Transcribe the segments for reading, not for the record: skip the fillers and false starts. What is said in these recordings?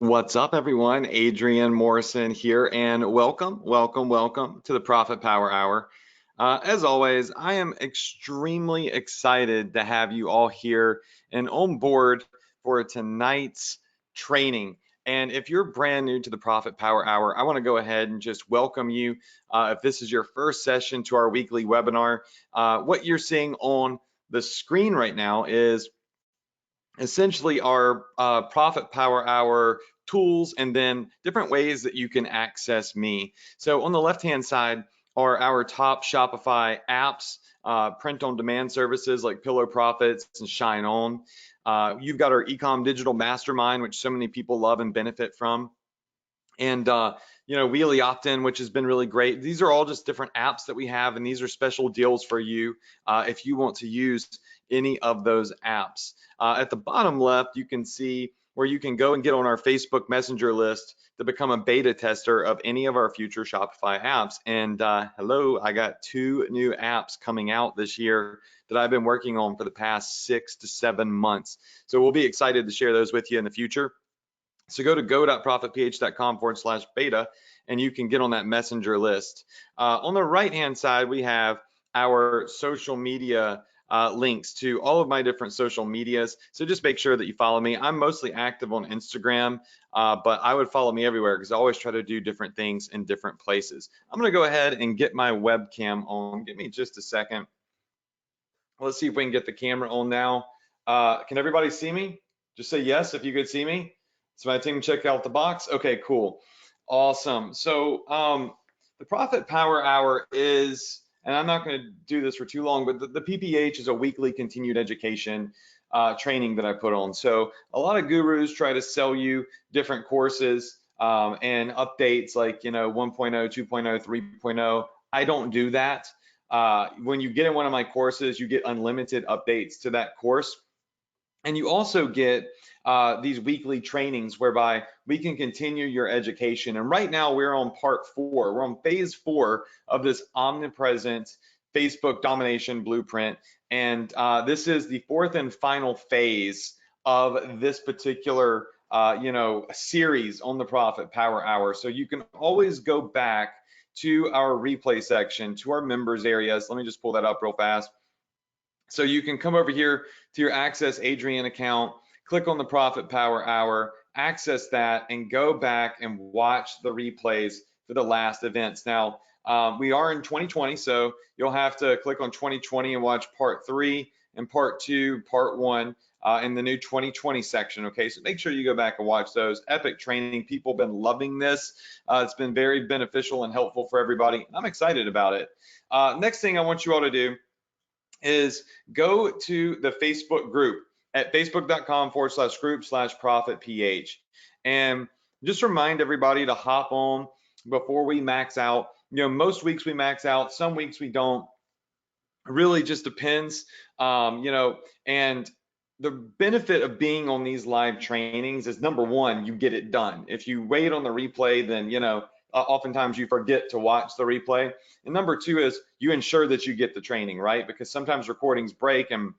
What's up, everyone? Adrian Morrison here, and welcome to the Profit Power Hour. As always, I am extremely excited to have you all here and on board for tonight's training. And if you're brand new to the Profit Power Hour, I want to go ahead and just welcome you. If this is your first session to our weekly webinar, what you're seeing on the screen right now is essentially our Profit Power Hour tools and then different ways that you can access me. So on the left-hand side are our top Shopify apps, print-on-demand services like Pillow Profits and Shine On. You've got our Ecom Digital Mastermind, which so many people love and benefit from. And Wheelie Opt-in, which has been really great. These are all just different apps that we have, and these are special deals for you if you want to use any of those apps. At the bottom left, you can see where you can go and get on our Facebook Messenger list to become a beta tester of any of our future Shopify apps. And hello, I got 2 new apps coming out this year that I've been working on for the past 6 to 7 months. So we'll be excited to share those with you in the future. So go to go.profitph.com/beta and you can get on that messenger list. On the right-hand side, we have our social media links to all of my different social medias. So just make sure that you follow me. I'm mostly active on Instagram, but I would follow me everywhere because I always try to do different things in different places. I'm going to go ahead and get my webcam on. Give me just a second. Let's see if we can get the camera on now. Can everybody see me? Just say yes if you could see me. So my team check out the box. Okay, cool. Awesome. So the Profit Power Hour is, and I'm not going to do this for too long, but the PPH is a weekly continued education training that I put on. So a lot of gurus try to sell you different courses and updates like, 1.0, 2.0, 3.0. I don't do that. When you get in one of my courses, you get unlimited updates to that course. And you also get these weekly trainings whereby we can continue your education. And right now we're on part 4. We're on phase 4 of this omnipresent Facebook domination blueprint. And this is the 4th and final phase of this particular series on the Profit Power Hour. So you can always go back to our replay section, to our members areas. Let me just pull that up real fast. So you can come over here to your Access Adrian account, click on the Profit Power Hour, access that, and go back and watch the replays for the last events. Now, we are in 2020, so you'll have to click on 2020 and watch part 3 and part 2, part 1 in the new 2020 section, okay? So make sure you go back and watch those. Epic training. People have been loving this. It's been very beneficial and helpful for everybody. I'm excited about it. Next thing I want you all to do is go to the Facebook group at facebook.com/group/profitph. And just remind everybody to hop on before we max out. Most weeks we max out, some weeks we don't. It really just depends, and the benefit of being on these live trainings is, number one, you get it done. If you wait on the replay, then, oftentimes you forget to watch the replay. And number 2 is you ensure that you get the training, right? Because sometimes recordings break and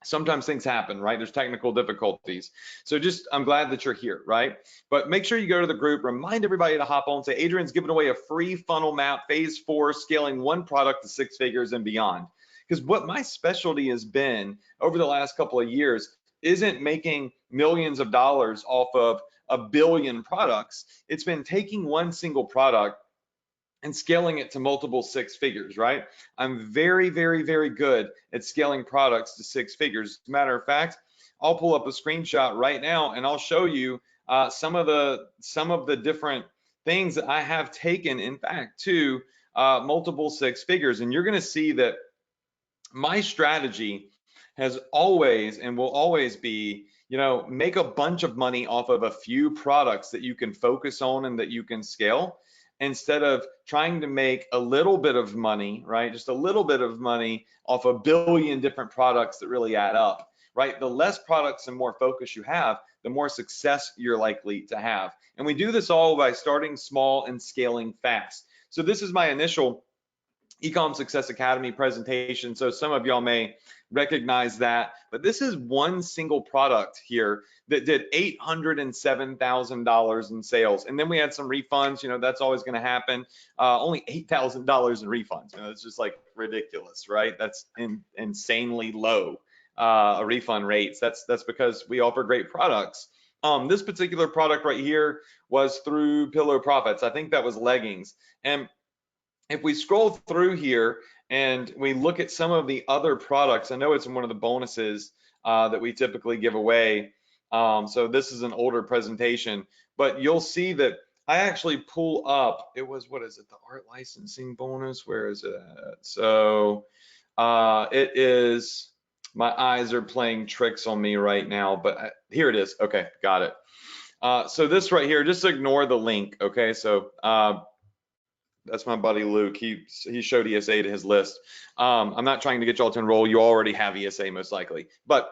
sometimes things happen, right? There's technical difficulties. So I'm glad that you're here, right? But make sure you go to the group, remind everybody to hop on, say Adrian's giving away a free funnel map, phase 4, scaling one product to 6 figures and beyond. Because what my specialty has been over the last couple of years isn't making millions of dollars off of a billion products. It's been taking one single product and scaling it to multiple 6 figures, right? I'm very, very, very good at scaling products to 6 figures. As a matter of fact, I'll pull up a screenshot right now and I'll show you some of the different things that I have taken, in fact, to multiple 6 figures. And you're going to see that my strategy has always and will always be, make a bunch of money off of a few products that you can focus on and that you can scale, instead of trying to make a little bit of money, right? Just a little bit of money off a billion different products that really add up, right? The less products and more focus you have, the more success you're likely to have. And we do this all by starting small and scaling fast. So this is my initial Ecom Success Academy presentation. So some of y'all may recognize that, but this is one single product here that did $807,000 in sales. And then we had some refunds, that's always going to happen. Only $8,000 in refunds. It's just like ridiculous, right? That's insanely low refund rates. That's because we offer great products. This particular product right here was through Pillow Profits. I think that was leggings. And if we scroll through here and we look at some of the other products, I know it's one of the bonuses that we typically give away. So this is an older presentation, but you'll see that I actually pull up, it was, what is it, the art licensing bonus? Where is it at? So it is, my eyes are playing tricks on me right now, but here it is. Okay, got it. So this right here, just ignore the link, okay? So that's my buddy Luke. He showed ESA to his list. I'm not trying to get y'all to enroll. You already have ESA most likely. But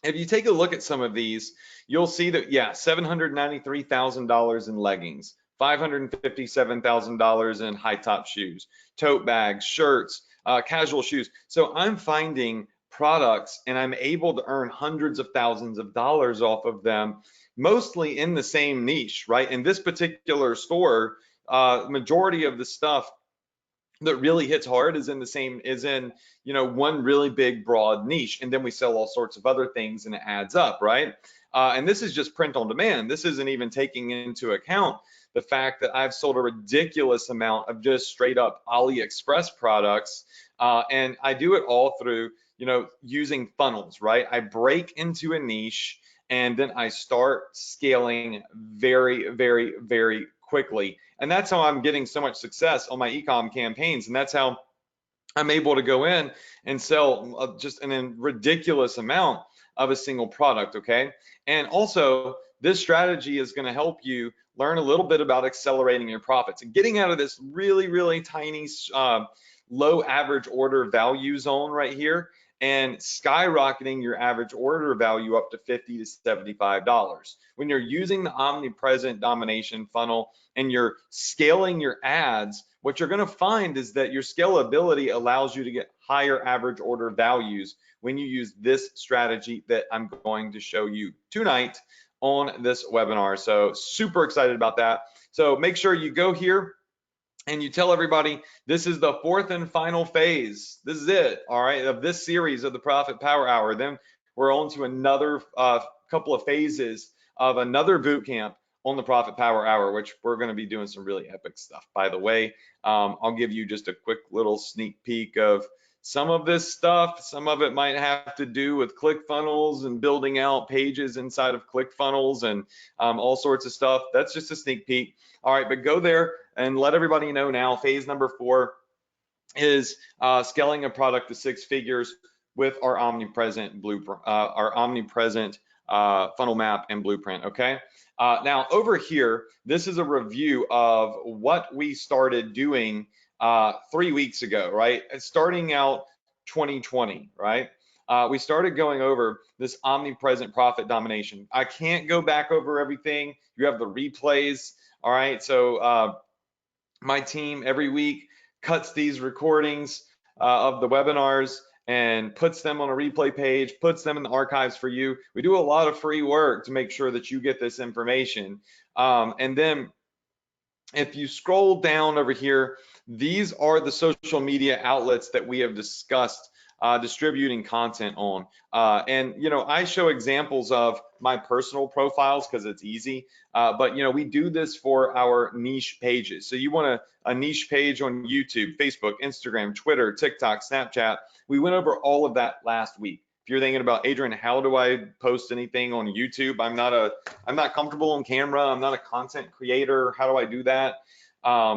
if you take a look at some of these, you'll see that, yeah, $793,000 in leggings, $557,000 in high top shoes, tote bags, shirts, casual shoes. So I'm finding products and I'm able to earn hundreds of thousands of dollars off of them, mostly in the same niche, right? In this particular store, majority of the stuff that really hits hard is in one really big broad niche, and then we sell all sorts of other things and it adds up, right? And this is just print on demand. This isn't even taking into account the fact that I've sold a ridiculous amount of just straight up AliExpress products, and I do it all through using funnels, right? I break into a niche and then I start scaling very, very, very quickly. And that's how I'm getting so much success on my ecom campaigns. And that's how I'm able to go in and sell just an ridiculous amount of a single product, okay? And also, this strategy is going to help you learn a little bit about accelerating your profits and getting out of this really, really tiny, low average order value zone right here and skyrocketing your average order value up to $50 to $75. When you're using the omnipresent domination funnel and you're scaling your ads, what you're going to find is that your scalability allows you to get higher average order values when you use this strategy that I'm going to show you tonight on this webinar. So super excited about that. So make sure you go here and you tell everybody this is the fourth and final phase. This is it, all right, of this series of the Profit Power Hour. Then we're on to another couple of phases of another boot camp on the Profit Power Hour, which we're going to be doing some really epic stuff. By the way, I'll give you just a quick little sneak peek of some of this stuff. Some of it might have to do with ClickFunnels and building out pages inside of ClickFunnels and all sorts of stuff. That's just a sneak peek. All right, but go there and let everybody know now. Phase number 4 is scaling a product to 6 figures with our omnipresent blueprint, our omnipresent funnel map and blueprint. Okay. Now over here, this is a review of what we started doing 3 weeks ago, right? Starting out 2020, right? We started going over this omnipresent profit domination. I can't go back over everything. You have the replays. All right. So my team every week cuts these recordings of the webinars and puts them on a replay page, puts them in the archives for you. We do a lot of free work to make sure that you get this information. And then if you scroll down over here, these are the social media outlets that we have discussed distributing content on. And, I show examples of my personal profiles because it's easy. But, we do this for our niche pages. So you want a niche page on YouTube, Facebook, Instagram, Twitter, TikTok, Snapchat. We went over all of that last week. If you're thinking about, Adrian, how do I post anything on YouTube? I'm not comfortable on camera. I'm not a content creator. How do I do that?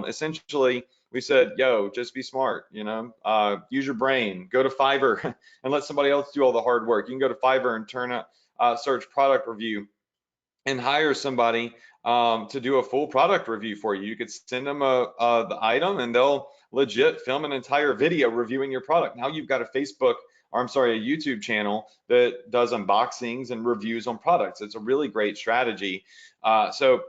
Essentially, we said, yo, just be smart, use your brain, go to Fiverr and let somebody else do all the hard work. You can go to Fiverr and search product review and hire somebody to do a full product review for you. You could send them the item and they'll legit film an entire video reviewing your product. Now you've got a YouTube channel that does unboxings and reviews on products. It's a really great strategy. So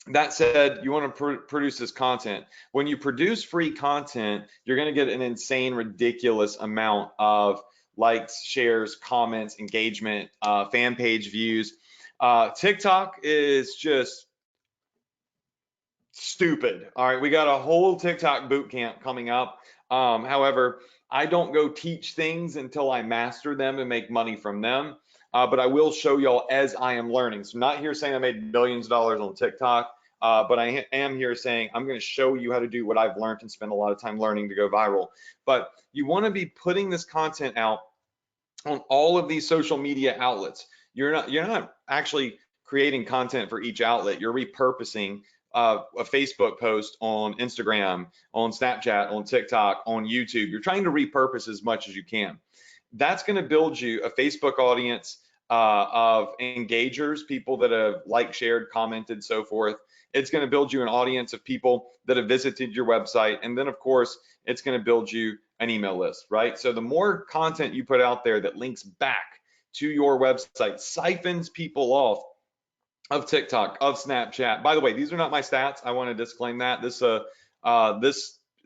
That said, you want to produce this content. When you produce free content, you're going to get an insane, ridiculous amount of likes, shares, comments, engagement, fan page views. TikTok is just stupid. All right, we got a whole TikTok boot camp coming up. However, I don't go teach things until I master them and make money from them. But I will show y'all as I am learning. So I'm not here saying I made billions of dollars on TikTok, but I am here saying I'm going to show you how to do what I've learned and spend a lot of time learning to go viral. But you want to be putting this content out on all of these social media outlets. You're not actually creating content for each outlet. You're repurposing a Facebook post on Instagram, on Snapchat, on TikTok, on YouTube. You're trying to repurpose as much as you can. That's going to build you a Facebook audience of engagers, people that have liked, shared, commented, so forth. It's going to build you an audience of people that have visited your website. And then, of course, it's going to build you an email list, right? So the more content you put out there that links back to your website, siphons people off of TikTok, of Snapchat. By the way, these are not my stats. I want to disclaim that. This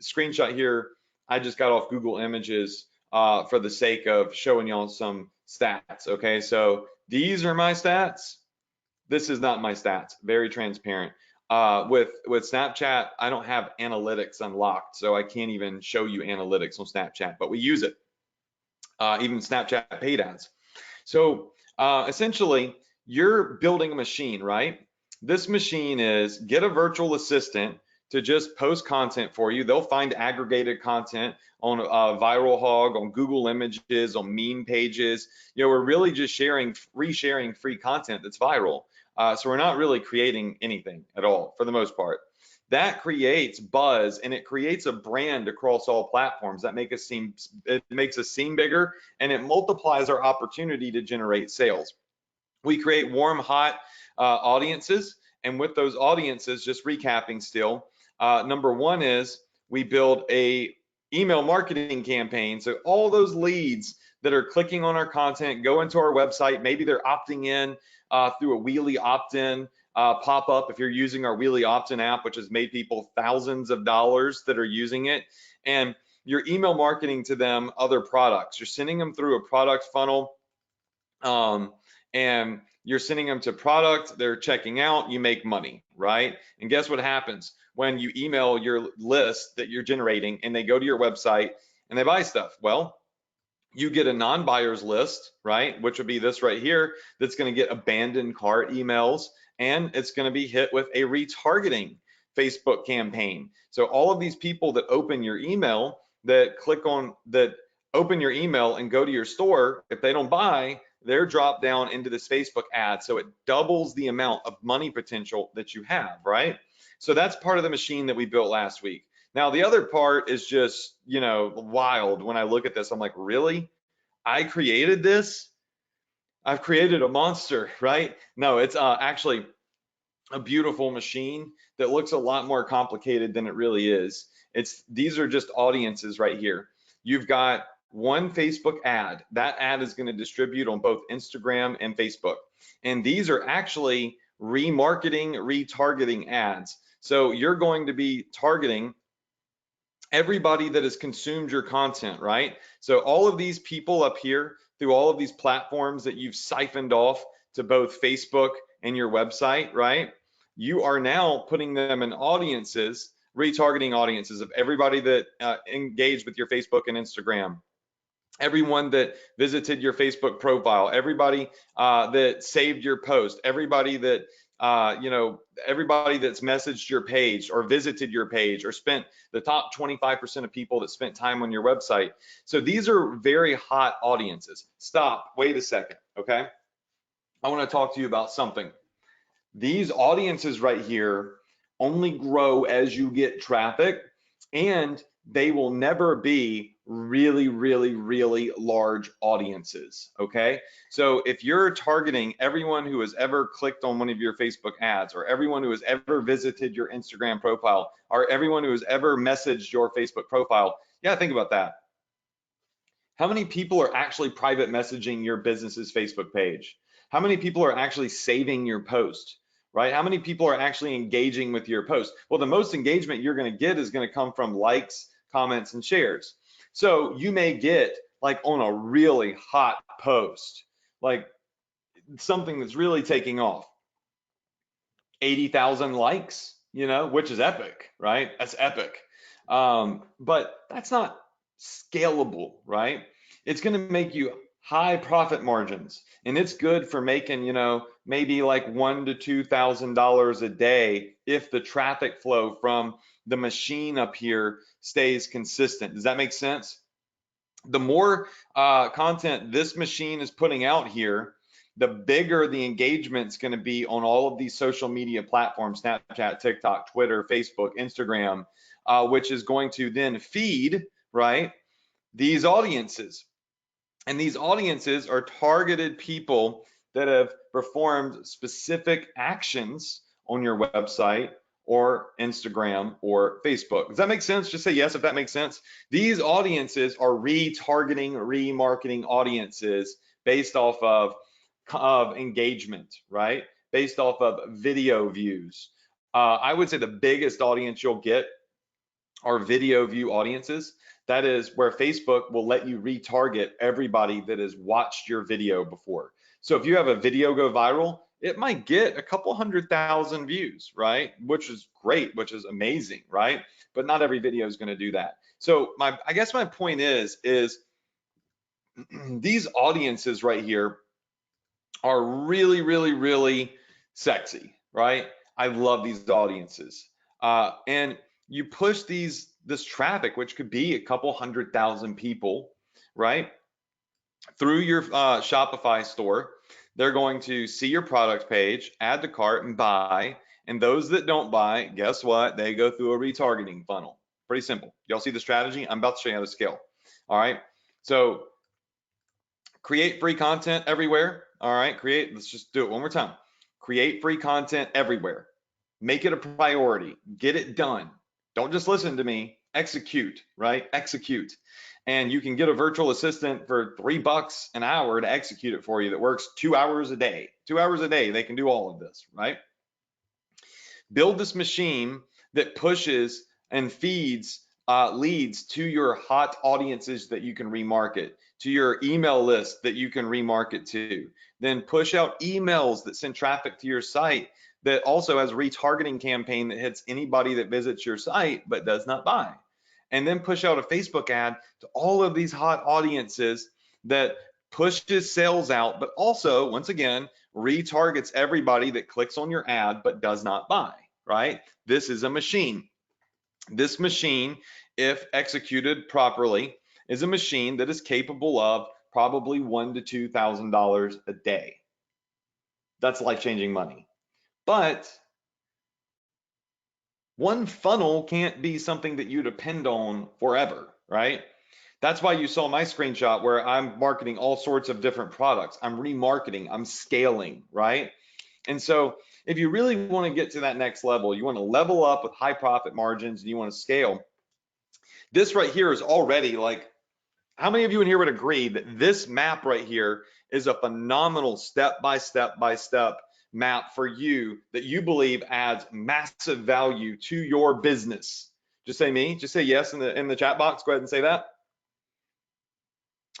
screenshot here, I just got off Google Images for the sake of showing y'all some stats. Okay, so these are my stats. This is not my stats. Very transparent. With Snapchat, I don't have analytics unlocked, so I can't even show you analytics on Snapchat, but we use it. Even Snapchat paid ads. So essentially, you're building a machine, right? This machine is get a virtual assistant to just post content for you. They'll find aggregated content on Viral Hog, on Google Images, on meme pages. You know, we're really just resharing free content that's viral. So we're not really creating anything at all for the most part. That creates buzz and it creates a brand across all platforms that it makes us seem bigger, and it multiplies our opportunity to generate sales. We create warm, hot audiences, and with those audiences, just recapping still, number one is we build a email marketing campaign. So all those leads that are clicking on our content go into our website. Maybe they're opting in through a Wheelie opt-in pop-up if you're using our Wheelie opt-in app, which has made people thousands of dollars that are using it. And you're email marketing to them other products. You're sending them through a product funnel, and you're sending them to product, they're checking out, you make money, right? And guess what happens when you email your list that you're generating and they go to your website and they buy stuff? Well, you get a non-buyers list, right? Which would be this right here, that's going to get abandoned cart emails, and it's going to be hit with a retargeting Facebook campaign. So all of these people that open your email, that open your email and go to your store, if they don't buy, they're dropped down into this Facebook ad. So it doubles the amount of money potential that you have, right? So that's part of the machine that we built last week. Now, the other part is just, you know, wild. When I look at this, I'm like, really? I created this? I've created a monster, right? No, it's actually a beautiful machine that looks a lot more complicated than it really is. These are just audiences right here. You've got one Facebook ad. That ad is going to distribute on both Instagram and Facebook. And these are actually remarketing, retargeting ads. So you're going to be targeting everybody that has consumed your content, right? So all of these people up here through all of these platforms that you've siphoned off to both Facebook and your website, right? You are now putting them in audiences, retargeting audiences of everybody that engaged with your Facebook and Instagram, everyone that visited your Facebook profile, everybody that saved your post, everybody that everybody that's messaged your page or visited your page or spent the top 25% of people that spent time on your website. So these are very hot audiences. Stop, wait a second, okay? I want to talk to you about something. These audiences right here only grow as you get traffic, and they will never be really, really, really large audiences, okay? So if you're targeting everyone who has ever clicked on one of your Facebook ads, or everyone who has ever visited your Instagram profile, or everyone who has ever messaged your Facebook profile, yeah, think about that. How many people are actually private messaging your business's Facebook page? How many people are actually saving your post, right? How many people are actually engaging with your post? Well, the most engagement you're going to get is going to come from likes, comments, and shares. So you may get, like, on a really hot post, like something that's really taking off, 80,000 likes, which is epic, right? That's epic. But that's not scalable, right? It's going to make you high profit margins, and it's good for making, maybe like $1,000 to $2,000 a day if the traffic flow from the machine up here stays consistent. Does that make sense? The more content this machine is putting out here, the bigger the engagement's going to be on all of these social media platforms, Snapchat, TikTok, Twitter, Facebook, Instagram, which is going to then feed, right, these audiences. And these audiences are targeted people that have performed specific actions on your website or Instagram or Facebook. Does that make sense? Just say yes if that makes sense. These audiences are retargeting, remarketing audiences based off of engagement, right? Based off of video views. I would say the biggest audience you'll get are video view audiences. That is where Facebook will let you retarget everybody that has watched your video before. So if you have a video go viral, it might get a couple 100,000 views, right? Which is great, which is amazing, right? But not every video is going to do that. So I guess my point is these audiences right here are really, really, really sexy, right? I love these audiences. And you push this traffic, which could be a couple 100,000 people, right, through your Shopify store. They're going to see your product page, add to cart, and buy. And those that don't buy, guess what? They go through a retargeting funnel. Pretty simple. Y'all see the strategy? I'm about to show you how to scale. All right. So create free content everywhere. All right. Let's just do it one more time. Create free content everywhere. Make it a priority. Get it done. Don't just listen to me. Execute, right? Execute. And you can get a virtual assistant for $3 an hour to execute it for you that works 2 hours a day. 2 hours a day, they can do all of this, right? Build this machine that pushes and feeds leads to your hot audiences that you can remarket, to your email list that you can remarket to. Then push out emails that send traffic to your site that also has a retargeting campaign that hits anybody that visits your site but does not buy. And then push out a Facebook ad to all of these hot audiences that pushes sales out, but also, once again, retargets everybody that clicks on your ad but does not buy, right? This is a machine. This machine, if executed properly, is a machine that is capable of probably $1,000 to $2,000 a day. That's life-changing money. But one funnel can't be something that you depend on forever, right? That's why you saw my screenshot where I'm marketing all sorts of different products. I'm remarketing, I'm scaling, right? And so if you really want to get to that next level, you want to level up with high profit margins and you want to scale, this right here is already like, how many of you in here would agree that this map right here is a phenomenal step-by-step map for you that you believe adds massive value to your business? Just say me, just say yes in the chat box. Go ahead and say that.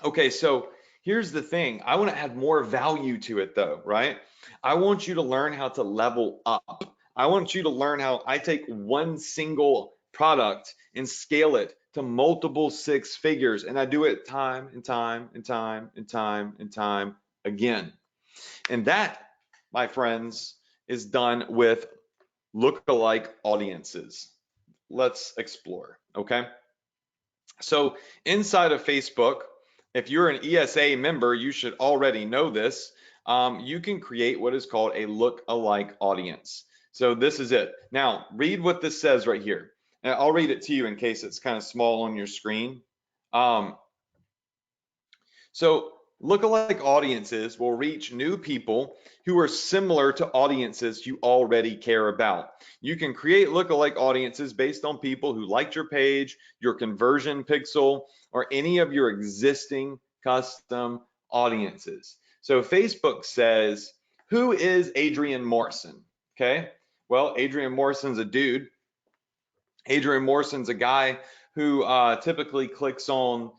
Okay, so here's the thing. I want to add more value to it though, right? I want you to learn how to level up. I want you to learn how I take one single product and scale it to multiple six figures, and I do it time and time and time and time and time again. And that, my friends, is done with lookalike audiences. Let's explore, okay? So inside of Facebook, if you're an ESA member, you should already know this. You can create what is called a lookalike audience. So this is it. Now, read what this says right here. And I'll read it to you in case it's kind of small on your screen. So lookalike audiences will reach new people who are similar to audiences you already care about. You can create lookalike audiences based on people who liked your page, your conversion pixel, or any of your existing custom audiences. So Facebook says, who is Adrian Morrison? Okay, well, Adrian Morrison's a dude. Adrian Morrison's a guy who typically clicks on,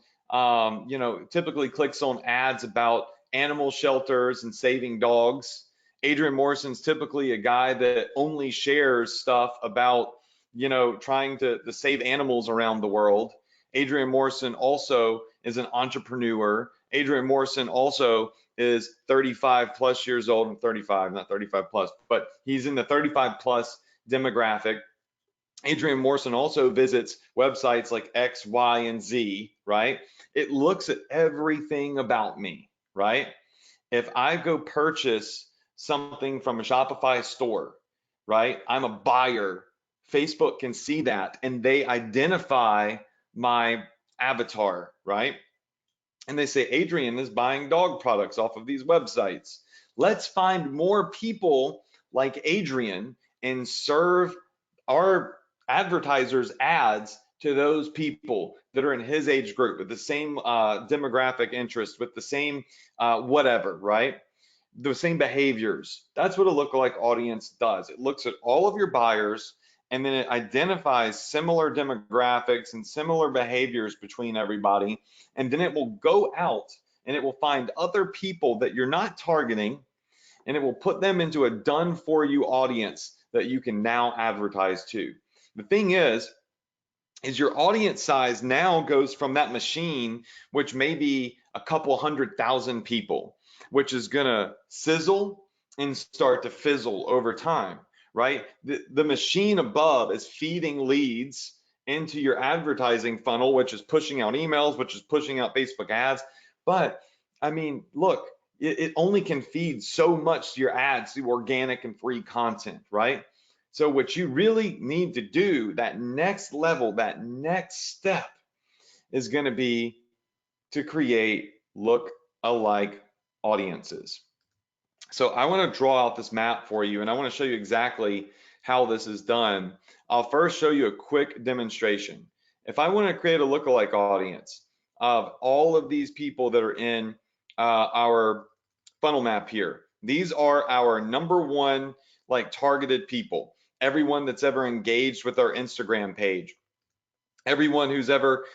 typically clicks on ads about animal shelters and saving dogs. Adrian Morrison's typically a guy that only shares stuff about, trying to save animals around the world. Adrian Morrison also is an entrepreneur. Adrian Morrison also is 35 plus years old, and 35, not 35 plus, but he's in the 35 plus demographic. Adrian Morrison also visits websites like X, Y, and Z, right? It looks at everything about me, right? If I go purchase something from a Shopify store, right? I'm a buyer. Facebook can see that and they identify my avatar, right? And they say, Adrian is buying dog products off of these websites. Let's find more people like Adrian and serve our advertisers ads to those people that are in his age group with the same demographic interest, with the same whatever, right? The same behaviors. That's what a lookalike audience does. It looks at all of your buyers and then it identifies similar demographics and similar behaviors between everybody. And then it will go out and it will find other people that you're not targeting and it will put them into a done for you audience that you can now advertise to. The thing is your audience size now goes from that machine, which may be a couple 100,000 people, which is gonna sizzle and start to fizzle over time, right? The machine above is feeding leads into your advertising funnel, which is pushing out emails, which is pushing out Facebook ads. But I mean, look, it only can feed so much to your ads through organic and free content, right? So what you really need to do, that next level, that next step, is going to be to create look-alike audiences. So I want to draw out this map for you, and I want to show you exactly how this is done. I'll first show you a quick demonstration. If I want to create a look-alike audience of all of these people that are in our funnel map here, these are our #1 like targeted people. Everyone that's ever engaged with our Instagram page, everyone who's ever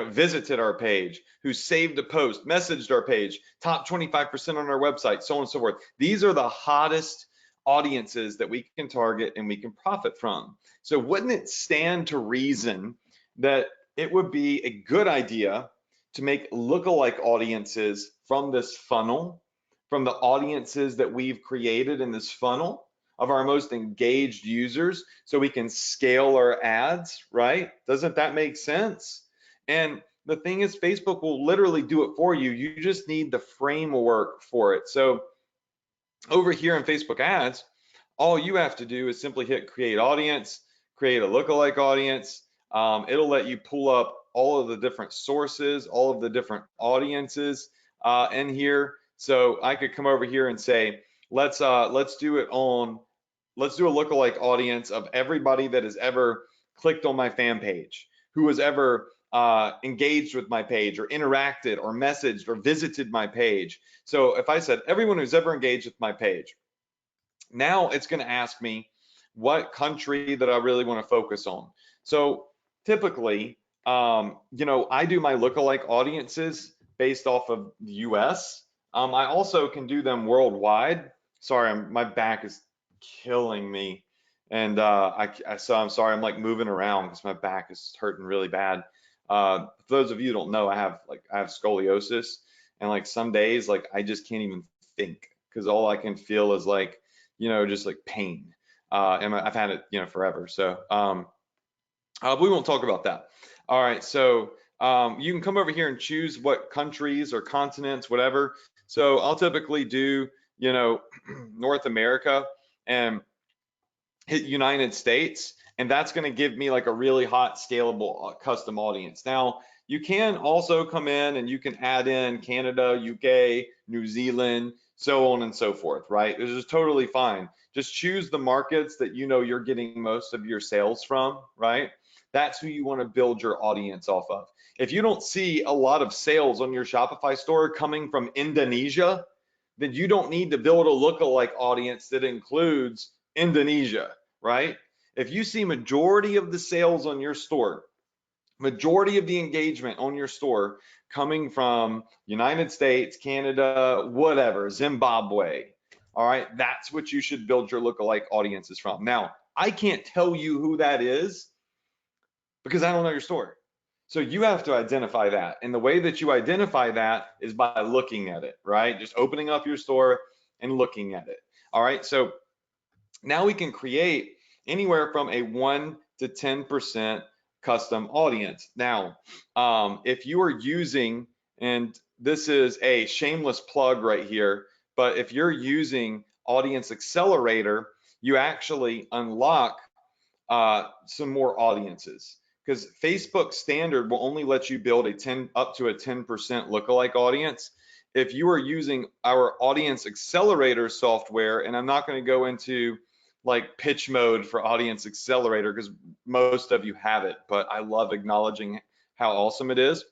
visited our page, who saved a post, messaged our page, top 25% on our website, so on and so forth. These are the hottest audiences that we can target and we can profit from. So wouldn't it stand to reason that it would be a good idea to make lookalike audiences from this funnel, from the audiences that we've created in this funnel of our most engaged users, so we can scale our ads, right? Doesn't that make sense? And the thing is, Facebook will literally do it for you. You just need the framework for it. So over here in Facebook ads, all you have to do is simply hit create audience, create a lookalike audience. It'll let you pull up all of the different sources, all of the different audiences in here. So I could come over here and say, let's do a lookalike audience of everybody that has ever clicked on my fan page, who has ever engaged with my page or interacted or messaged or visited my page. So if I said everyone who's ever engaged with my page, now it's going to ask me what country that I really want to focus on. So typically, I do my lookalike audiences based off of the US. I also can do them worldwide. Sorry, my back is killing me, and so I'm sorry, I'm like moving around because my back is hurting really bad. For those of you who don't know, I have scoliosis, and like some days like I just can't even think because all I can feel is like just like pain, and I've had it forever. So we won't talk about that. All right, so you can come over here and choose what countries or continents, whatever. So I'll typically do North America and hit United States, and that's going to give me like a really hot scalable custom audience. Now you can also come in and you can add in Canada, UK, New Zealand, so on and so forth, right? This is totally fine. Just choose the markets that you're getting most of your sales from, right? That's who you want to build your audience off of. If you don't see a lot of sales on your Shopify store coming from Indonesia, then you don't need to build a lookalike audience that includes Indonesia, right? If you see majority of the sales on your store, majority of the engagement on your store coming from United States, Canada, whatever, Zimbabwe, all right, that's what you should build your lookalike audiences from. Now, I can't tell you who that is because I don't know your store. So you have to identify that. And the way that you identify that is by looking at it, right? Just opening up your store and looking at it. All right, so now we can create anywhere from a 1 to 10% custom audience. Now, if you are using, and this is a shameless plug right here, but if you're using Audience Accelerator, you actually unlock some more audiences, because Facebook standard will only let you build up to a 10% lookalike audience. If you are using our Audience Accelerator software, and I'm not going to go into like pitch mode for Audience Accelerator because most of you have it, but I love acknowledging how awesome it is.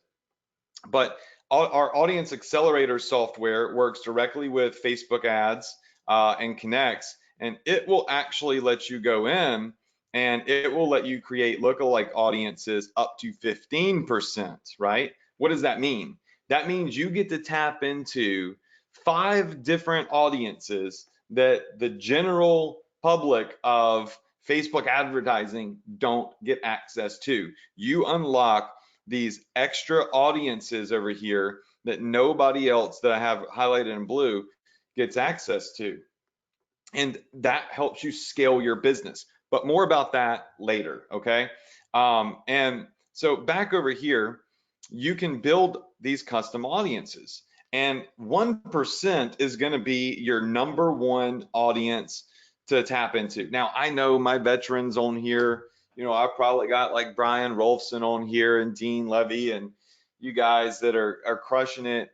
But our Audience Accelerator software works directly with Facebook ads and connects, and it will actually let you go in and it will let you create lookalike audiences up to 15%, right? What does that mean? That means you get to tap into 5 different audiences that the general public of Facebook advertising don't get access to. You unlock these extra audiences over here that nobody else that I have highlighted in blue gets access to. And that helps you scale your business. But more about that later, okay? And so back over here, you can build these custom audiences. And 1% is going to be your #1 audience to tap into. Now, I know my veterans on here, you know, I've probably got like Brian Rolfson on here and Dean Levy and you guys that are crushing it.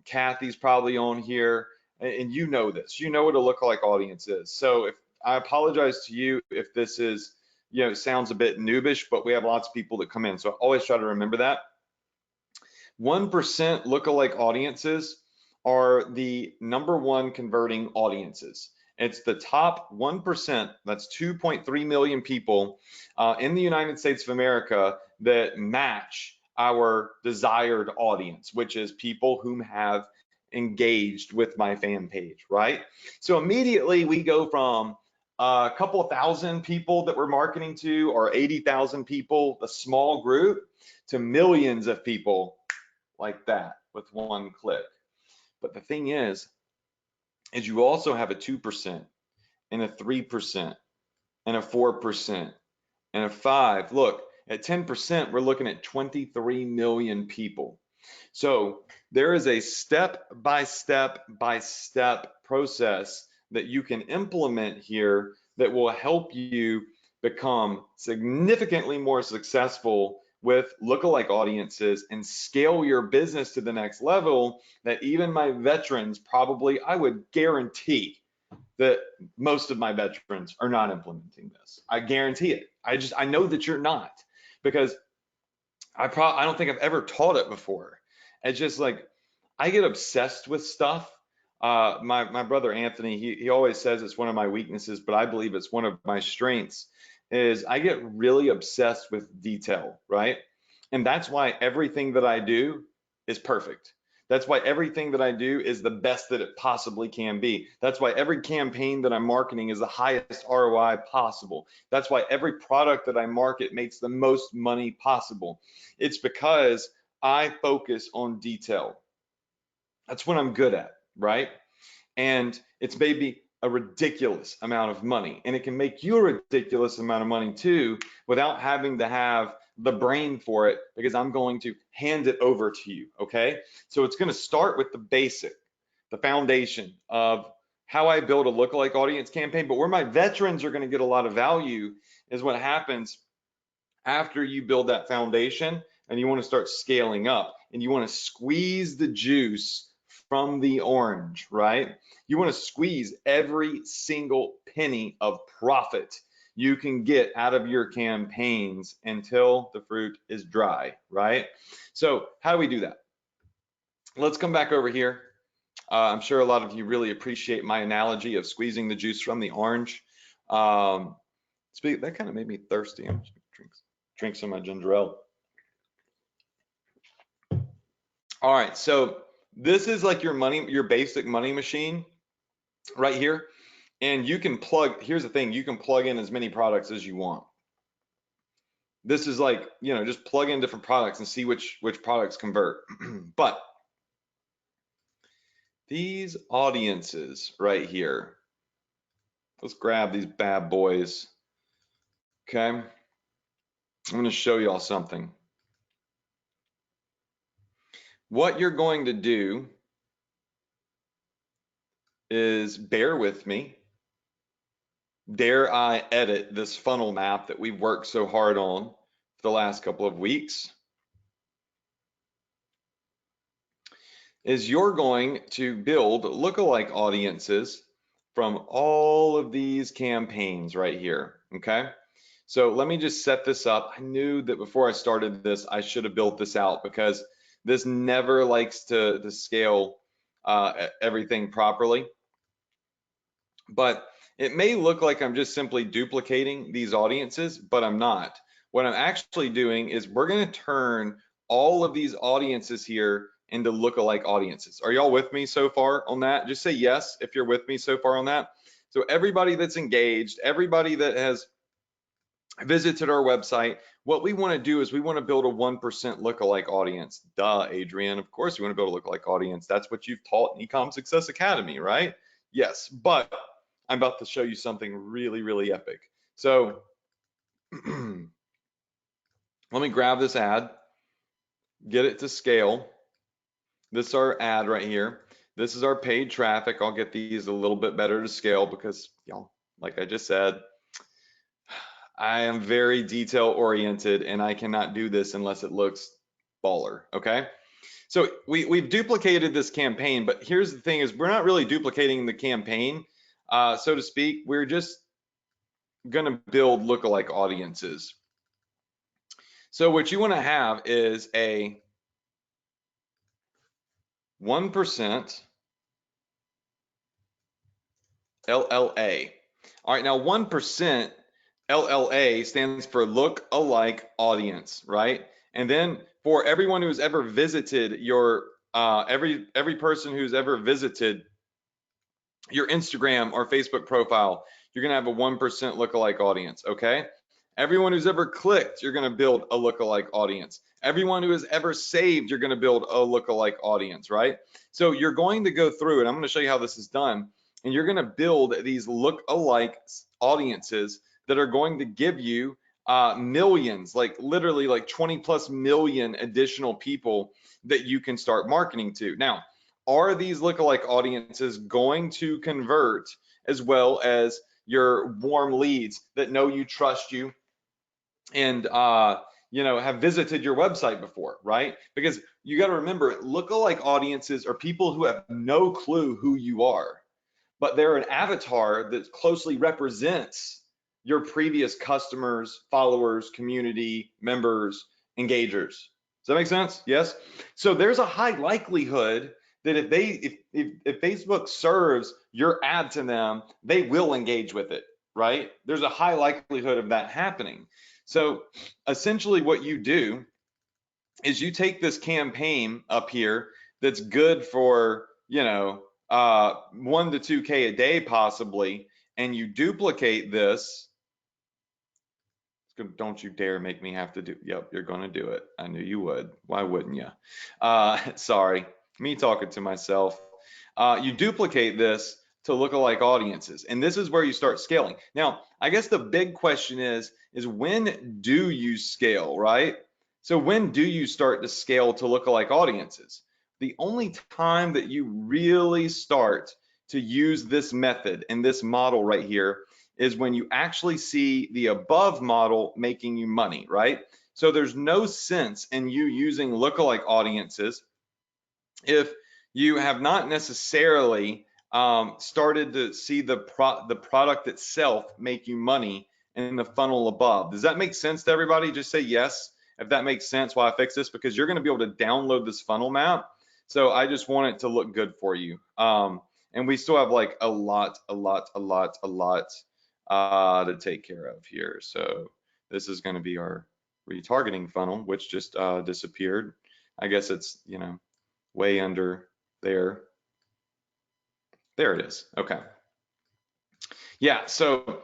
Kathy's probably on here, and you know this. You know what a lookalike audience is. So if I apologize to you if this is, you know, sounds a bit noobish, but we have lots of people that come in. So I always try to remember that. 1% lookalike audiences are the #1 converting audiences. It's the top 1%, that's 2.3 million people in the United States of America that match our desired audience, which is people whom have engaged with my fan page, right? So immediately we go from a couple of thousand people that we're marketing to, or 80,000 people, a small group, to millions of people like that with one click. But the thing is you also have a 2% and a 3% and a 4% and a 5%. Look, at 10%, we're looking at 23 million people. So there is a step-by-step process that you can implement here that will help you become significantly more successful with lookalike audiences and scale your business to the next level that even my veterans probably, I would guarantee that most of my veterans are not implementing this. I guarantee it. I know that you're not, because I don't think I've ever taught it before. It's just like, I get obsessed with stuff. My brother Anthony, he always says it's one of my weaknesses, but I believe it's one of my strengths, is I get really obsessed with detail, right? And that's why everything that I do is perfect. That's why everything that I do is the best that it possibly can be. That's why every campaign that I'm marketing is the highest ROI possible. That's why every product that I market makes the most money possible. It's because I focus on detail. That's what I'm good at, right? And it's maybe a ridiculous amount of money, and it can make you a ridiculous amount of money too, without having to have the brain for it, because I'm going to hand it over to you, okay? So it's going to start with the basic, the foundation of how I build a lookalike audience campaign. But where my veterans are going to get a lot of value is what happens after you build that foundation and you want to start scaling up and you want to squeeze the juice from the orange, right? You want to squeeze every single penny of profit you can get out of your campaigns until the fruit is dry, right? So how do we do that? Let's come back over here. I'm sure a lot of you really appreciate my analogy of squeezing the juice from the orange. That kind of made me thirsty. I'm just gonna drink some of my ginger ale. All right, so this is like your basic money machine right here. And you can here's the thing, you can plug in as many products as you want. This is like, just plug in different products and see which products convert. But these audiences right here, let's grab these bad boys. Okay, I'm going to show y'all something. What you're going to do is bear with me. Dare I edit this funnel map that we've worked so hard on for the last couple of weeks? Is you're going to build lookalike audiences from all of these campaigns right here, okay? So let me just set this up. I knew that before I started this, I should have built this out because this never likes to scale everything properly. But it may look like I'm just simply duplicating these audiences, but I'm not. What I'm actually doing is we're going to turn all of these audiences here into lookalike audiences. Are y'all with me so far on that? Just say yes if you're with me so far on that. So everybody that's engaged, everybody that has visited our website, what we want to do is we want to build a 1% lookalike audience. Duh, Adrian, of course we want to build a lookalike audience. That's what you've taught in Ecom Success Academy, right? Yes, but I'm about to show you something really, really epic. So let me grab this ad, get it to scale. This is our ad right here. This is our paid traffic. I'll get these a little bit better to scale because, y'all, like I just said, I am very detail oriented and I cannot do this unless it looks baller, okay? So we've duplicated this campaign, but here's the thing is we're not really duplicating the campaign, so to speak. We're just gonna build lookalike audiences. So what you wanna have is a 1% LLA. All right, now 1% LLA stands for look-alike audience, right? And then for everyone who's ever visited your every person who's ever visited your Instagram or Facebook profile, you're gonna have a 1% lookalike audience, okay? Everyone who's ever clicked, you're gonna build a lookalike audience. Everyone who has ever saved, you're gonna build a lookalike audience, right? So you're going to go through, and I'm gonna show you how this is done, and you're gonna build these lookalike audiences that are going to give you millions, like literally like 20 plus million additional people that you can start marketing to. Now, are these lookalike audiences going to convert as well as your warm leads that know you, trust you, and have visited your website before, right? Because you got to remember, lookalike audiences are people who have no clue who you are, but they're an avatar that closely represents your previous customers, followers, community members, engagers. Does that make sense? Yes. So there's a high likelihood that if Facebook serves your ad to them, they will engage with it, right? There's a high likelihood of that happening. So essentially what you do is you take this campaign up here that's good for, 1 to 2K a day possibly, and you duplicate this. Don't you dare make me have to do, yep, you're gonna do it. I knew you would. Why wouldn't you? Sorry, me talking to myself. You duplicate this to lookalike audiences, and this is where you start scaling. Now, I guess the big question is when do you scale, right? So when do you start to scale to lookalike audiences? The only time that you really start to use this method and this model right here is when you actually see the above model making you money, right? So there's no sense in you using lookalike audiences if you have not necessarily started to see the product itself make you money in the funnel above. Does that make sense to everybody? Just say yes if that makes sense while I fix this, because you're going to be able to download this funnel map So I just want it to look good for you. And we still have like a lot to take care of here. So this is going to be our retargeting funnel, which just disappeared. I guess it's, you know, way under there. There it is. Okay. Yeah, so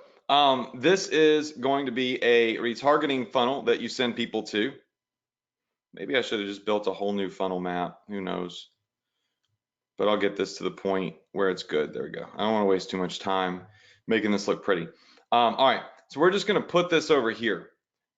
this is going to be a retargeting funnel that you send people to. Maybe I should have just built a whole new funnel map. Who knows? But I'll get this to the point where it's good. There we go. I don't want to waste too much time making this look pretty. All right, so we're just going to put this over here.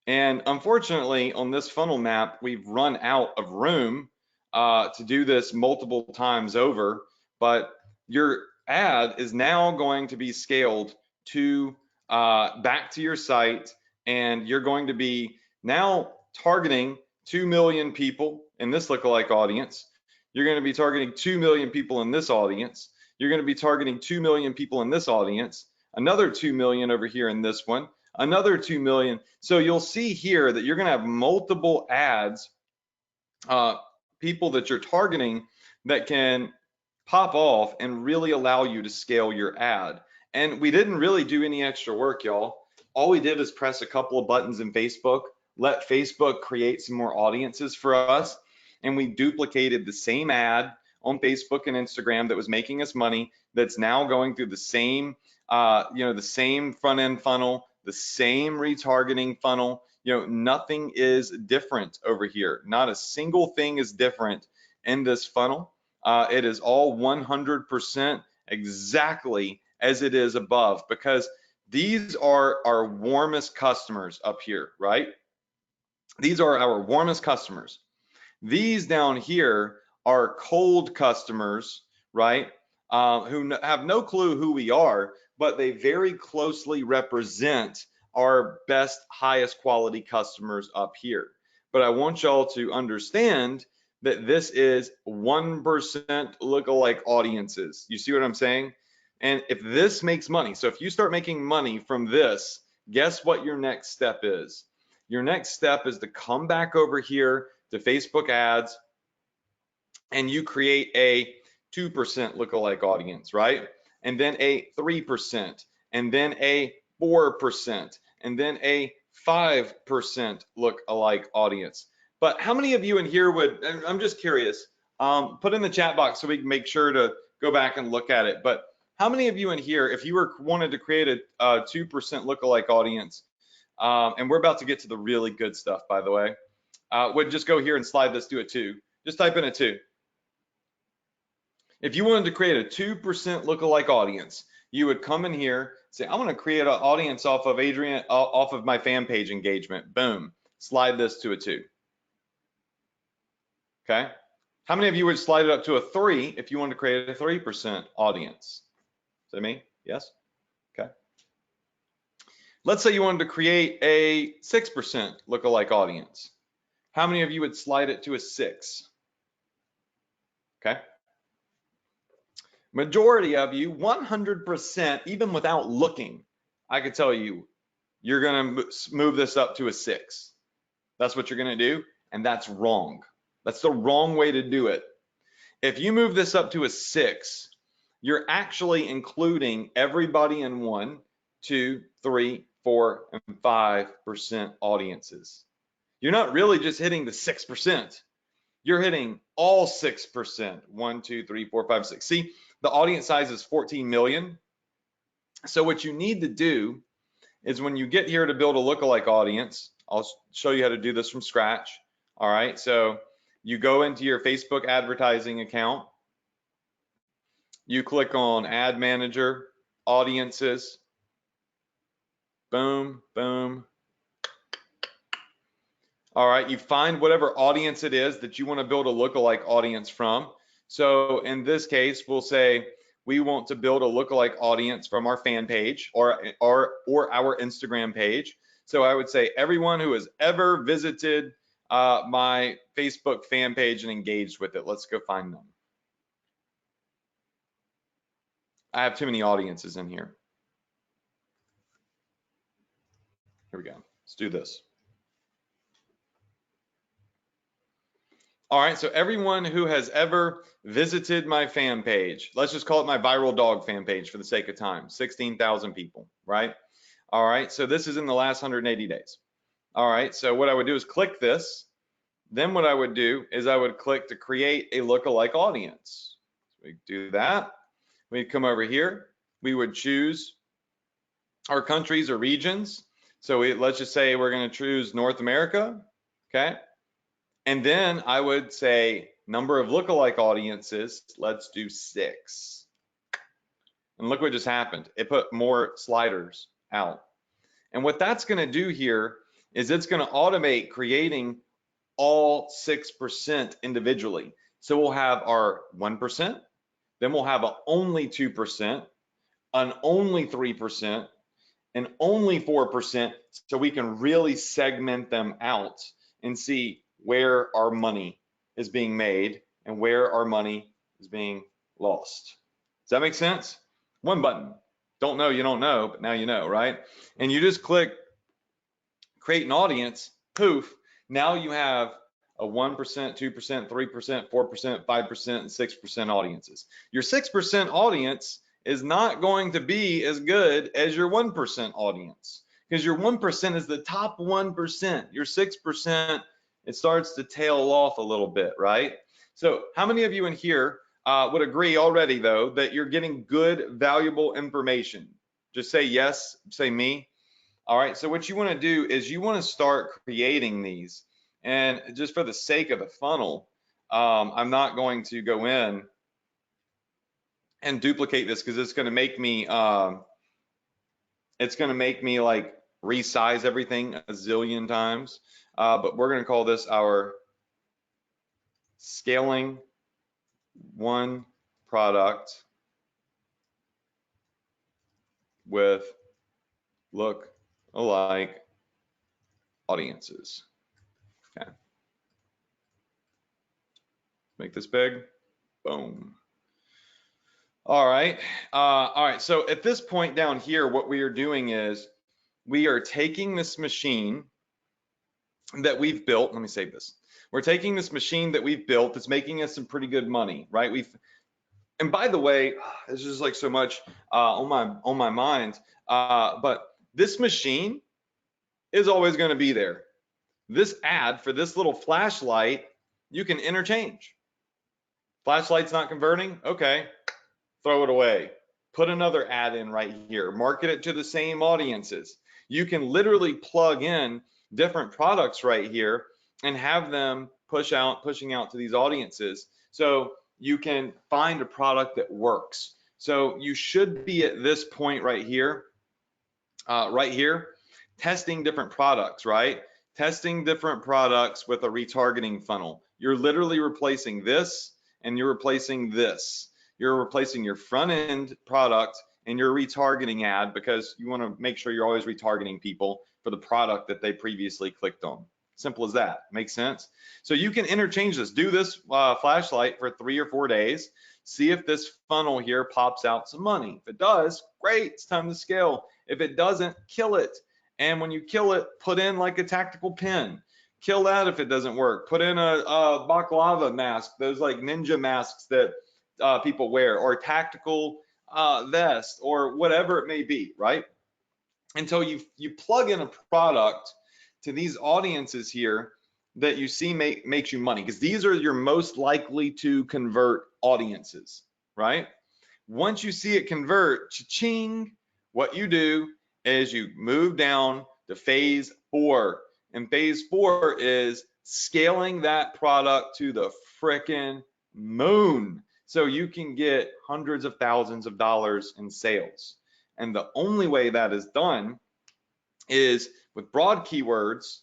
And unfortunately, on this funnel map, we've run out of room to do this multiple times over. But your ad is now going to be scaled to back to your site, and you're going to be now targeting 2 million people in this lookalike audience. You're going to be targeting 2 million people in this audience. You're going to be targeting 2 million people in this audience, another 2 million over here in this one, another 2 million. So you'll see here that you're going to have multiple ads, people that you're targeting that can pop off and really allow you to scale your ad. And we didn't really do any extra work, y'all. All we did is press a couple of buttons in Facebook, let Facebook create some more audiences for us, and we duplicated the same ad on Facebook and Instagram that was making us money, that's now going through the same, the same front end funnel, the same retargeting funnel. Nothing is different over here. Not a single thing is different in this funnel. It is all 100% exactly as it is above, because these are our warmest customers up here, right? These are our warmest customers. These down here are cold customers, right? Who have no clue who we are, but they very closely represent our best, highest quality customers up here. But I want y'all to understand that this is 1% lookalike audiences. You see what I'm saying? And if this makes money, so if you start making money from this, guess what your next step is? Your next step is to come back over here to Facebook ads, and you create a 2% lookalike audience, right? And then a 3%, and then a 4%, and then a 5% lookalike audience. But how many of you in here would, I'm just curious, put in the chat box so we can make sure to go back and look at it. But how many of you in here, if you wanted to create a 2% lookalike audience, and we're about to get to the really good stuff, by the way, would just go here and slide this to a 2. Just type in a 2. If you wanted to create a 2% lookalike audience, you would come in here, say, I want to create an audience off of Adrian, off of my Fanpage engagement. Boom, slide this to a 2. Okay. How many of you would slide it up to a 3 if you wanted to create a 3% audience? Is that me? Yes? Okay. Let's say you wanted to create a 6% lookalike audience. How many of you would slide it to a 6? Okay. Majority of you, 100%, even without looking, I could tell you, you're going to move this up to a 6. That's what you're going to do, and that's wrong. That's the wrong way to do it. If you move this up to a 6, you're actually including everybody in 1, 2, 3, 4, and 5% audiences. You're not really just hitting the 6%. You're hitting all 6%. 1, 2, 3, 4, 5, 6. See, the audience size is 14 million. So what you need to do is, when you get here to build a lookalike audience, I'll show you how to do this from scratch. All right, so you go into your Facebook advertising account. You click on Ad Manager, Audiences. Boom, boom. All right, you find whatever audience it is that you want to build a lookalike audience from. So in this case, we'll say we want to build a lookalike audience from our fan page or our Instagram page. So I would say everyone who has ever visited my Facebook fan page and engaged with it. Let's go find them. I have too many audiences in here. Here we go. Let's do this. All right, so everyone who has ever visited my fan page, let's just call it my viral dog fan page for the sake of time, 16,000 people, right? All right, so this is in the last 180 days. All right, so what I would do is click this. Then what I would do is I would click to create a lookalike audience. So we do that. We'd come over here. We would choose our countries or regions. So let's just say we're going to choose North America, okay? And then I would say number of lookalike audiences, let's do 6. And look what just happened. It put more sliders out. And what that's going to do here is it's going to automate creating all 6% individually. So we'll have our 1%, then we'll have a only 2%, an only 3%, and only 4%, so we can really segment them out and see where our money is being made and where our money is being lost. Does that make sense? One button. Don't know, you don't know, but now you know, right? And you just click create an audience, poof, now you have a 1%, 2%, 3%, 4%, 5%, and 6% audiences. Your 6% audience is not going to be as good as your 1% audience, because your 1% is the top 1%. Your 6%, it starts to tail off a little bit, right? So how many of you in here would agree already, though, that you're getting good, valuable information? Just say yes, say me. All right, so what you want to do is you want to start creating these. And just for the sake of the funnel, I'm not going to go in and duplicate this because it's going to make me like resize everything a zillion times. But we're going to call this our scaling one product with look alike audiences. Okay. Make this big. Boom. All right. All right. So at this point down here, what we are doing is we are taking this machine that we've built. Let me save this. We're taking this machine that we've built that's making us some pretty good money, right? And by the way, this is like so much on my mind, but this machine is always going to be there. This ad for this little flashlight, you can interchange. Flashlight's not converting? Okay, throw it away. Put another ad in right here. Market it to the same audiences. You can literally plug in different products right here and have them pushing out to these audiences. So you can find a product that works. So you should be at this point right here, testing different products, right? Testing different products with a retargeting funnel. You're literally replacing this and you're replacing this. You're replacing your front end product and your retargeting ad, because you want to make sure you're always retargeting people for the product that they previously clicked on. Simple as that. Makes sense? So you can interchange this. Do this flashlight for 3 or 4 days. See if this funnel here pops out some money. If it does, great, it's time to scale. If it doesn't, kill it. And when you kill it, put in like a tactical pin. Kill that if it doesn't work. Put in a baklava mask, those like ninja masks that people wear, or a tactical vest, or whatever it may be, right? Until you plug in a product to these audiences here that you see makes you money, because these are your most likely to convert audiences, right? Once you see it convert, cha-ching, what you do is you move down to phase 4. And phase 4 is scaling that product to the frickin' moon, so you can get hundreds of thousands of dollars in sales. And the only way that is done is with broad keywords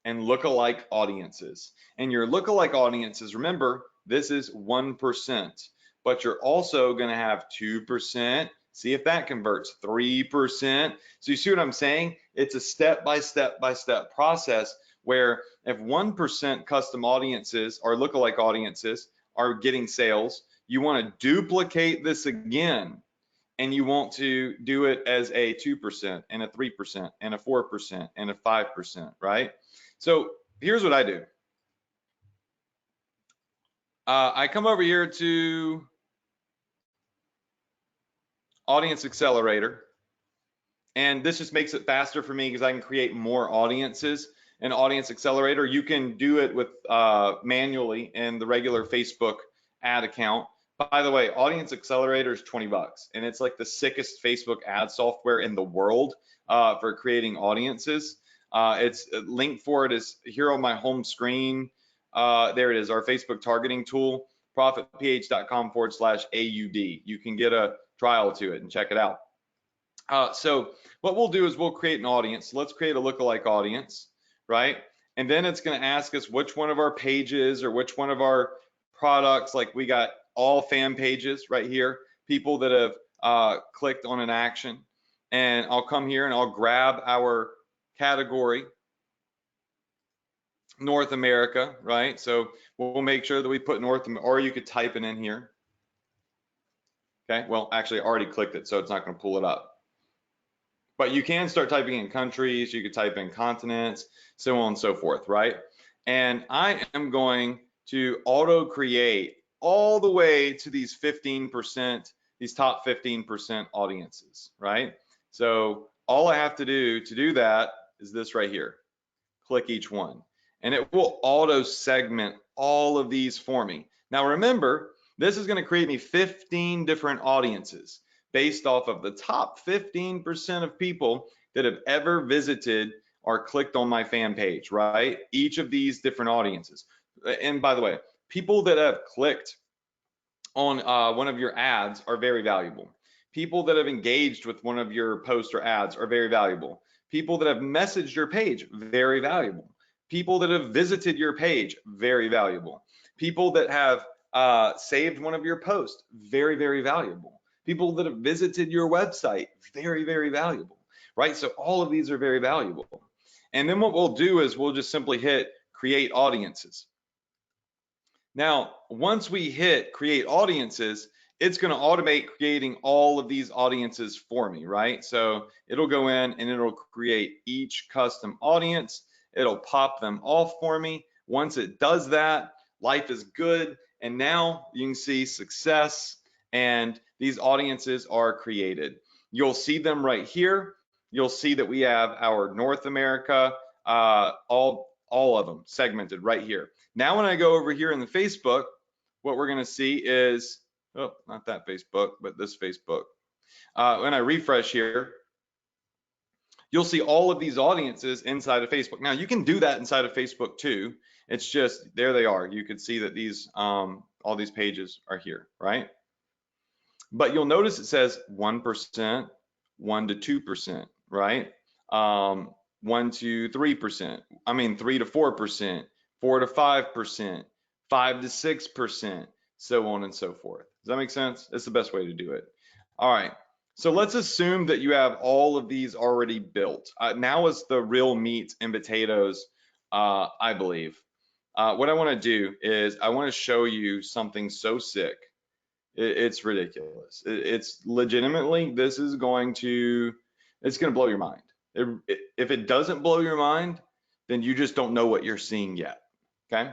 and lookalike audiences. And your lookalike audiences, remember, this is 1%, but you're also going to have 2%. See if that converts, 3%. So you see what I'm saying? It's a step-by-step process, where if 1% custom audiences or lookalike audiences are getting sales, you want to duplicate this again, and you want to do it as a 2% and a 3% and a 4% and a 5%, right? So here's what I do. I come over here to Audience Accelerator, and this just makes it faster for me because I can create more audiences. In Audience Accelerator, you can do it with manually in the regular Facebook ad account. By the way, Audience Accelerator is 20 bucks, and it's like the sickest Facebook ad software in the world for creating audiences. It's link for it is here on my home screen. There it is, our Facebook targeting tool, profitph.com/AUD. You can get a trial to it and check it out. So what we'll do is we'll create an audience. Let's create a lookalike audience, right? And then it's going to ask us which one of our pages or which one of our products, like we got all fan pages right here, people that have clicked on an action. And I'll come here and I'll grab our category, North America, right? So we'll make sure that we put North America, or you could type it in here. Okay, well, actually I already clicked it, so it's not going to pull it up. But you can start typing in countries, you could type in continents, so on and so forth, right? And I am going to auto create all the way to these 15%, these top 15% audiences, right? So all I have to do that is this right here. Click each one, and it will auto segment all of these for me. Now remember, this is going to create me 15 different audiences based off of the top 15% of people that have ever visited or clicked on my fan page, right? Each of these different audiences. And by the way, people that have clicked on one of your ads are very valuable. People that have engaged with one of your posts or ads are very valuable. People that have messaged your page, very valuable. People that have visited your page, very valuable. People that have saved one of your posts, very, very valuable. People that have visited your website, very, very valuable, right? So all of these are very valuable. And then what we'll do is we'll just simply hit create audiences. Now, once we hit create audiences, it's going to automate creating all of these audiences for me, right? So it'll go in and it'll create each custom audience. It'll pop them off for me. Once it does that, life is good. And now you can see success, and these audiences are created. You'll see them right here. You'll see that we have our North America, all of them segmented right here. Now, when I go over here in the Facebook, what we're going to see is, oh, not that Facebook, but this Facebook. When I refresh here, you'll see all of these audiences inside of Facebook. Now, you can do that inside of Facebook too. It's just, there they are. You can see that these, all these pages are here, right? But you'll notice it says 1%, 1 to 2%, right? 1 to 3%, I mean 3 to 4%, 4 to 5%, 5 to 6%, so on and so forth. Does that make sense? That's the best way to do it. All right, so let's assume that you have all of these already built. Now is the real meat and potatoes, I believe. What I want to do is I want to show you something so sick. It's ridiculous. It's legitimately, this is going to, it's going to blow your mind. If it doesn't blow your mind, then you just don't know what you're seeing yet, okay?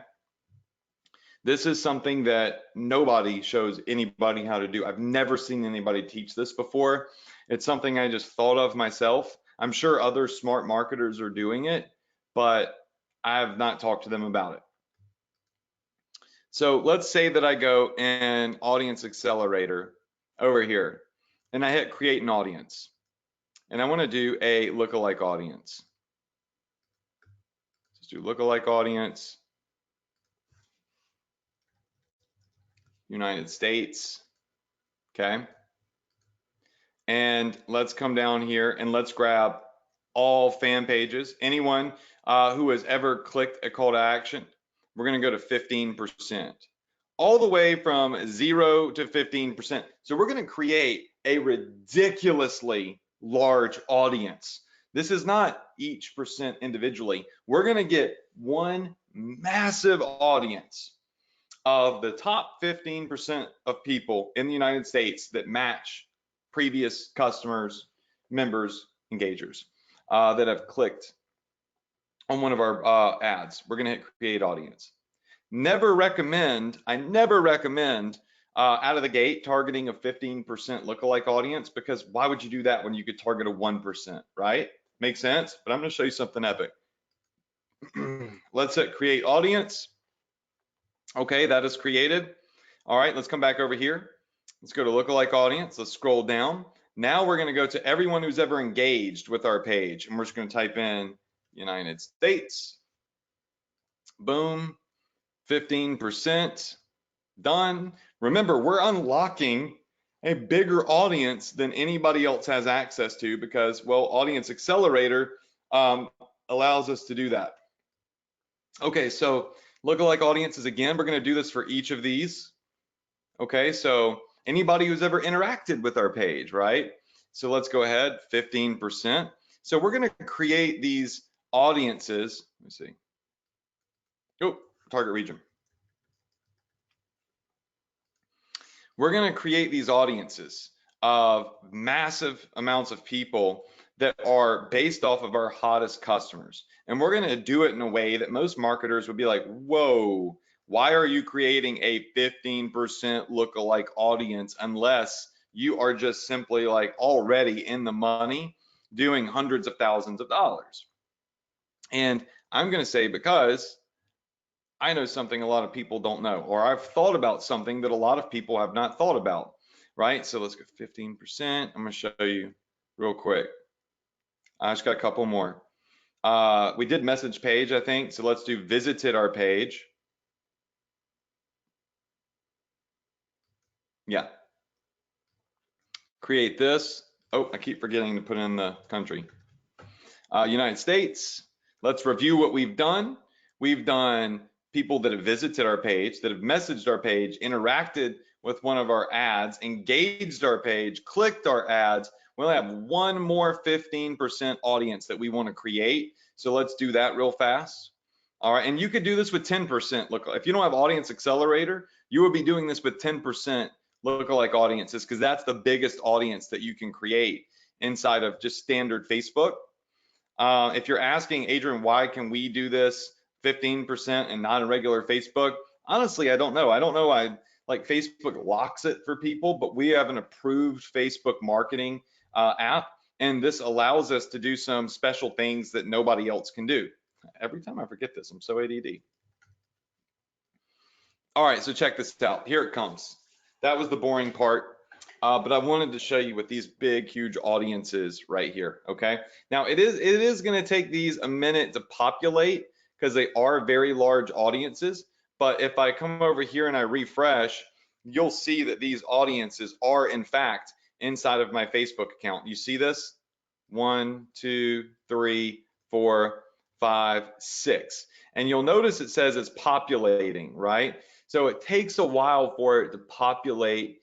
This is something that nobody shows anybody how to do. I've never seen anybody teach this before. It's something I just thought of myself. I'm sure other smart marketers are doing it, but I have not talked to them about it. So let's say that I go in Audience Accelerator over here, and I hit create an audience. And I want to do a lookalike audience. Let's do lookalike audience, United States, okay? And let's come down here and let's grab all fan pages. Anyone who has ever clicked a call to action, we're going to go to 15%, all the way from 0 to 15%. So we're going to create a ridiculously large audience. This is not each percent individually. We're going to get one massive audience of the top 15% of people in the United States that match previous customers, members, engagers that have clicked on one of our ads. We're going to hit create audience. never recommend, I never recommend out of the gate targeting a 15% lookalike audience, because why would you do that when you could target a 1%, right? Makes sense, but I'm gonna show you something epic. Let's hit create audience. Okay, that is created. All right, let's come back over here. Let's go to lookalike audience. Let's scroll down. Now we're gonna go to everyone who's ever engaged with our page, and we're just gonna type in United States. Boom, 15%, done. Remember, we're unlocking a bigger audience than anybody else has access to, because, well, Audience Accelerator allows us to do that. Okay, so lookalike audiences, again, we're gonna do this for each of these. Okay, so anybody who's ever interacted with our page, right? So let's go ahead, 15%. So we're gonna create these audiences. Let me see. Oh, target region. We're gonna create these audiences of massive amounts of people that are based off of our hottest customers. And we're gonna do it in a way that most marketers would be like, whoa, why are you creating a 15% lookalike audience unless you are just simply like already in the money doing hundreds of thousands of dollars? And I'm gonna say, because I know something a lot of people don't know, or I've thought about something that a lot of people have not thought about, right? So let's go 15%. I'm gonna show you real quick. I just got a couple more. We did message page, I think. So let's do visited our page. Yeah. Create this. Oh, I keep forgetting to put in the country. United States. Let's review what we've done. We've done people that have visited our page, that have messaged our page, interacted with one of our ads, engaged our page, clicked our ads. We only have one more 15% audience that we want to create. So let's do that real fast. All right, and you could do this with 10%. Look, if you don't have Audience Accelerator, you would be doing this with 10% lookalike audiences, because that's the biggest audience that you can create inside of just standard Facebook. If you're asking, Adrian, why can we do this 15% and not a regular Facebook? Honestly, I don't know. I don't know. Like Facebook locks it for people, but we have an approved Facebook marketing app, and this allows us to do some special things that nobody else can do. Every time I forget this, I'm so ADD. All right, so check this out. Here it comes. That was the boring part. But I wanted to show you with these big, huge audiences right here, okay? Now, it is gonna take these a minute to populate, because they are very large audiences. But if I come over here and I refresh, you'll see that these audiences are, in fact, inside of my Facebook account. You see this? 1, 2, 3, 4, 5, 6. And you'll notice it says it's populating, right? So it takes a while for it to populate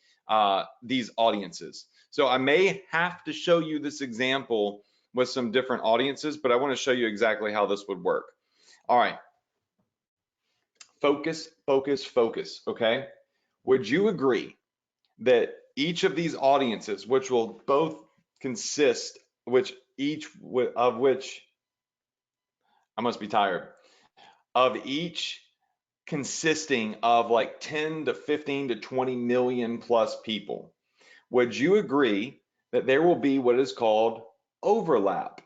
these audiences. So I may have to show you this example with some different audiences, but I want to show you exactly how this would work. All right. Focus, focus, focus, okay? Would you agree that each of these audiences, which will both consist, which each of which, I must be tired, of each consisting of like 10 to 15 to 20 million plus people, would you agree that there will be what is called overlap?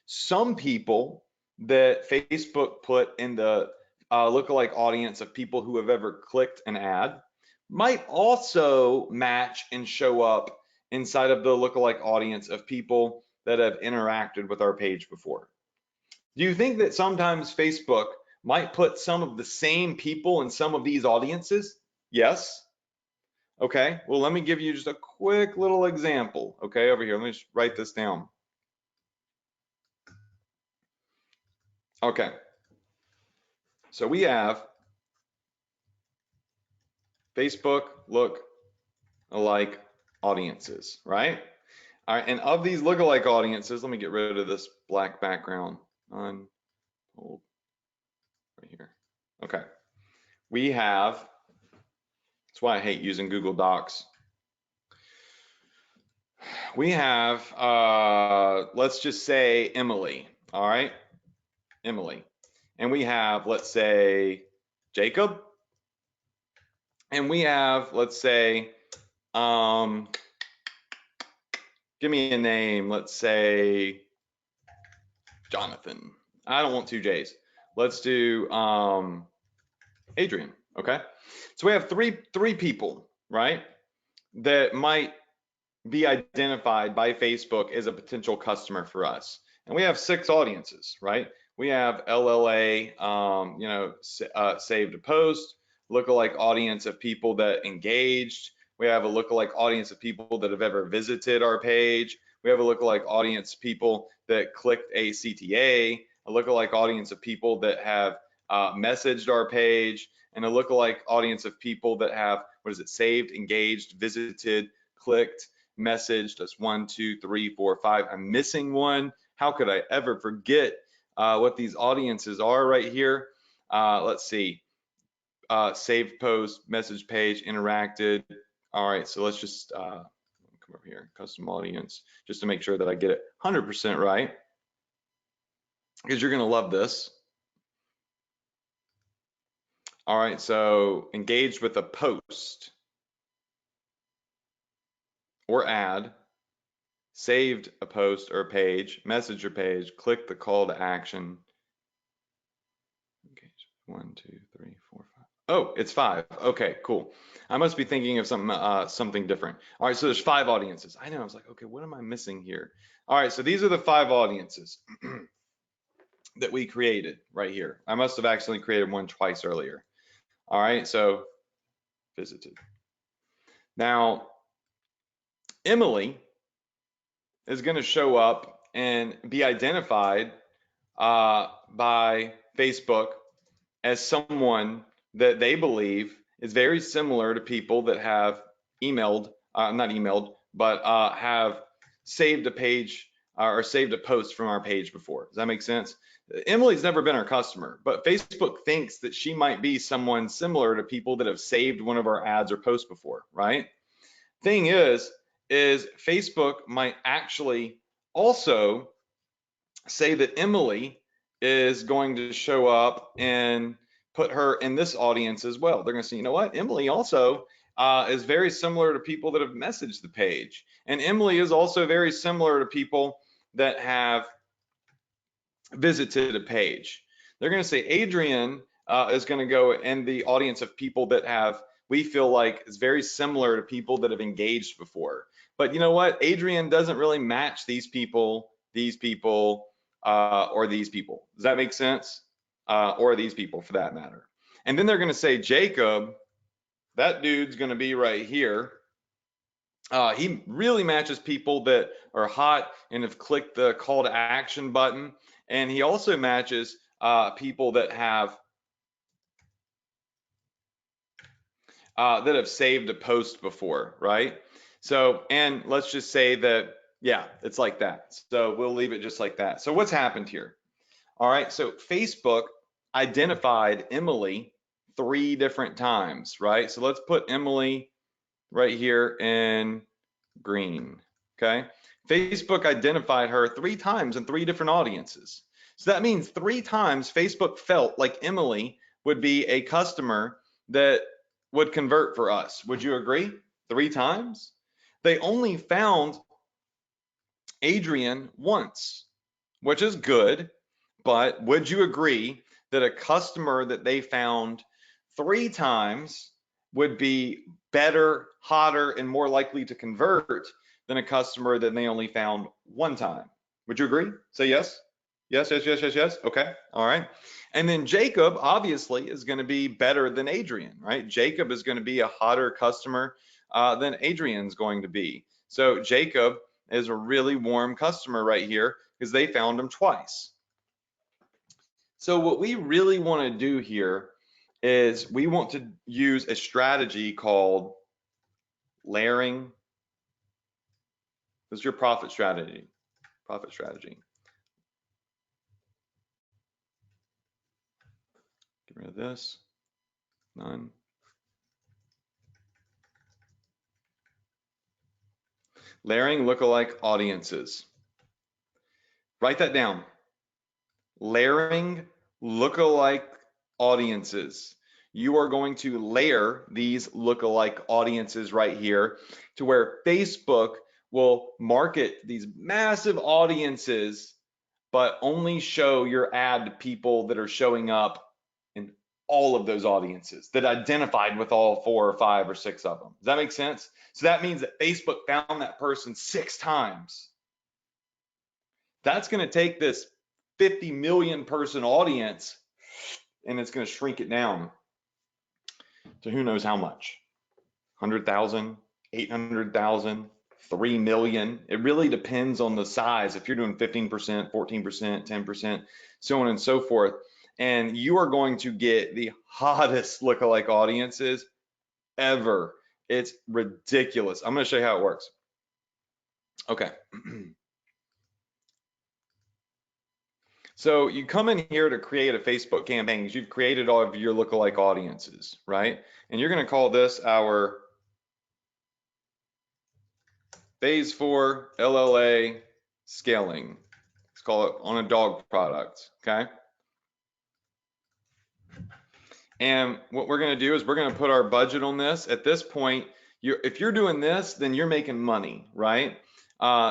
Some people that Facebook put in the lookalike audience of people who have ever clicked an ad might also match and show up inside of the lookalike audience of people that have interacted with our page before. Do you think that sometimes Facebook might put some of the same people in some of these audiences? Yes. Okay, well, let me give you just a quick little example. Okay, over here, let me just write this down. Okay, so we have Facebook look-alike audiences, right? All right, and of these look-alike audiences, let me get rid of this black background on hold right here. Okay, we have, that's why I hate using Google Docs. We have, let's just say Emily, all right? Emily. And we have, let's say, Jacob, and we have, let's say, give me a name, let's say Jonathan. I don't want two J's. Let's do Adrian, okay? So we have three people, right, that might be identified by Facebook as a potential customer for us. And we have 6 audiences, right? We have LLA, saved a post, lookalike audience of people that engaged. We have a lookalike audience of people that have ever visited our page. We have a lookalike audience of people that clicked a CTA, a lookalike audience of people that have messaged our page, and a lookalike audience of people that have, saved, engaged, visited, clicked, messaged. That's 1, 2, 3, 4, 5. I'm missing one. How could I ever forget what these audiences are right here? Let's see. Saved post, message page, interacted. All right, so let's just come over here, custom audience, just to make sure that I get it 100% right, because you're going to love this. All right, so engaged with a post or ad, saved a post or a page, message or page, click the call to action. Okay, 1, 2, 3, 4, 5. Oh, it's 5. Okay, cool. I must be thinking of something different. All right, so there's 5 audiences. I know, I was like, okay, what am I missing here? All right, so these are the 5 audiences that we created right here. I must have accidentally created one twice earlier. All right, so visited. Now, Emily is going to show up and be identified by Facebook as someone that they believe is very similar to people that have emailed, not emailed, but have saved a page or saved a post from our page before. Does that make sense? Emily's never been our customer, but Facebook thinks that she might be someone similar to people that have saved one of our ads or posts before, right? Thing is Facebook might actually also say that Emily is going to show up and put her in this audience as well. They're going to say, you know what, Emily also is very similar to people that have messaged the page. And Emily is also very similar to people that have visited a page. They're going to say Adrian is going to go in the audience of people that have, we feel like is very similar to people that have engaged before. But you know what? Adrian doesn't really match these people, or these people. Does that make sense? Or these people for that matter. And then they're going to say Jacob, that dude's going to be right here. He really matches people that are hot and have clicked the call to action button. And he also matches people that have saved a post before, right? So, and let's just say that, yeah, it's like that. So we'll leave it just like that. So what's happened here? All right, so Facebook identified Emily 3 different times, right? So let's put Emily right here in green, okay? Facebook identified her 3 times in 3 different audiences. So that means 3 times Facebook felt like Emily would be a customer that would convert for us. Would you agree? 3 times? They only found Adrian once, which is good, but would you agree that a customer that they found 3 times would be better, hotter, and more likely to convert than a customer that they only found 1 time? Would you agree? Say yes. Yes, yes, yes, yes, yes. Okay, all right. And then Jacob obviously is going to be better than Adrian, right? Jacob is going to be a hotter customer than Adrian's going to be. So Jacob is a really warm customer right here because they found him twice. So what we really want to do here is we want to use a strategy called layering. This is your profit strategy. Profit strategy. Get rid of this. None. Layering lookalike audiences. Write that down. Layering lookalike audiences. you are going to layer these lookalike audiences right here to where Facebook will market these massive audiences, but only show your ad to people that are showing up in all of those audiences that identified with all 4 or 5 or 6 of them. Does that make sense? So that means that Facebook found that person 6 times. That's going to take this 50 million person audience and it's going to shrink it down to who knows how much. 100,000, 800,000, 3 million. It really depends on the size. If you're doing 15%, 14%, 10%, so on and so forth. And you are going to get the hottest lookalike audiences ever. It's ridiculous. I'm going to show you how it works. Okay. So you come in here to create a Facebook campaign because you've created all of your lookalike audiences, right? And you're going to call this our Phase 4 LLA scaling. Let's call it on a dog product, okay? And what we're going to do is we're going to put our budget on this. At this point, if you're doing this, then you're making money, right?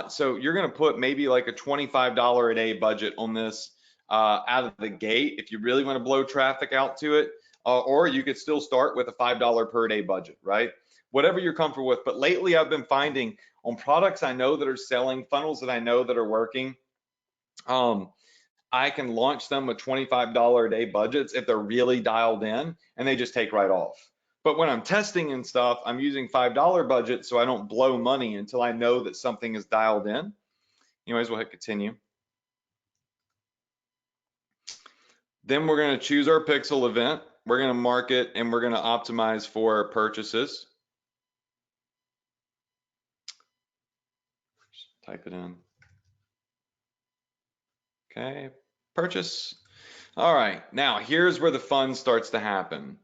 So you're going to put maybe like a $25 a day budget on this out of the gate if you really want to blow traffic out to it, or you could still start with a $5 per day budget, right? Whatever you're comfortable with. But lately I've been finding on products I know that are selling, funnels that I know that are working, I can launch them with $25 a day budgets if they're really dialed in and they just take right off. But when I'm testing and stuff, I'm using $5 budgets so I don't blow money until I know that something is dialed in. Anyways, we'll hit continue. Then we're going to choose our pixel event. We're going to mark it and we're going to optimize for purchases. Type it in. Okay, purchase. All right, now here's where the fun starts to happen.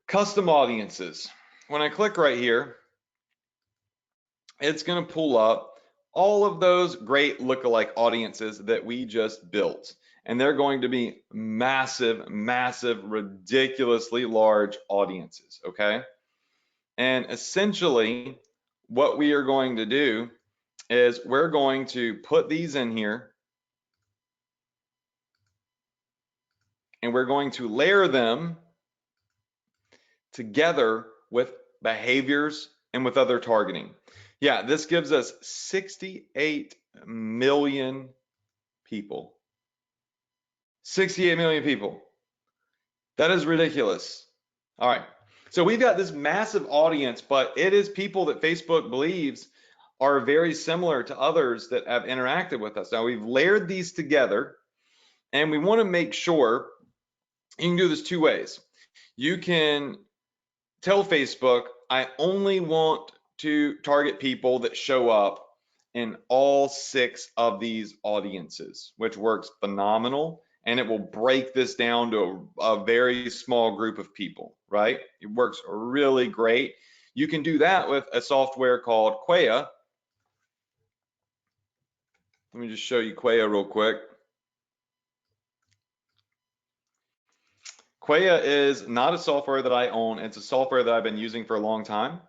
Custom audiences. When I click right here, it's going to pull up all of those great lookalike audiences that we just built. And they're going to be massive, massive, ridiculously large audiences, okay? And essentially, what we are going to do is we're going to put these in here and we're going to layer them together with behaviors and with other targeting. Yeah, this gives us 68 million people. 68 million people. That is ridiculous. All right. So we've got this massive audience, but it is people that Facebook believes are very similar to others that have interacted with us. Now we've layered these together and we want to make sure you can do this 2 ways. You can tell Facebook, I only want to target people that show up in all 6 of these audiences, which works phenomenal. And it will break this down to a very small group of people, right? It works really great. You can do that with a software called Quaya. Let me just show you Quaya real quick. Quaya is not a software that I own. It's a software that I've been using for a long time.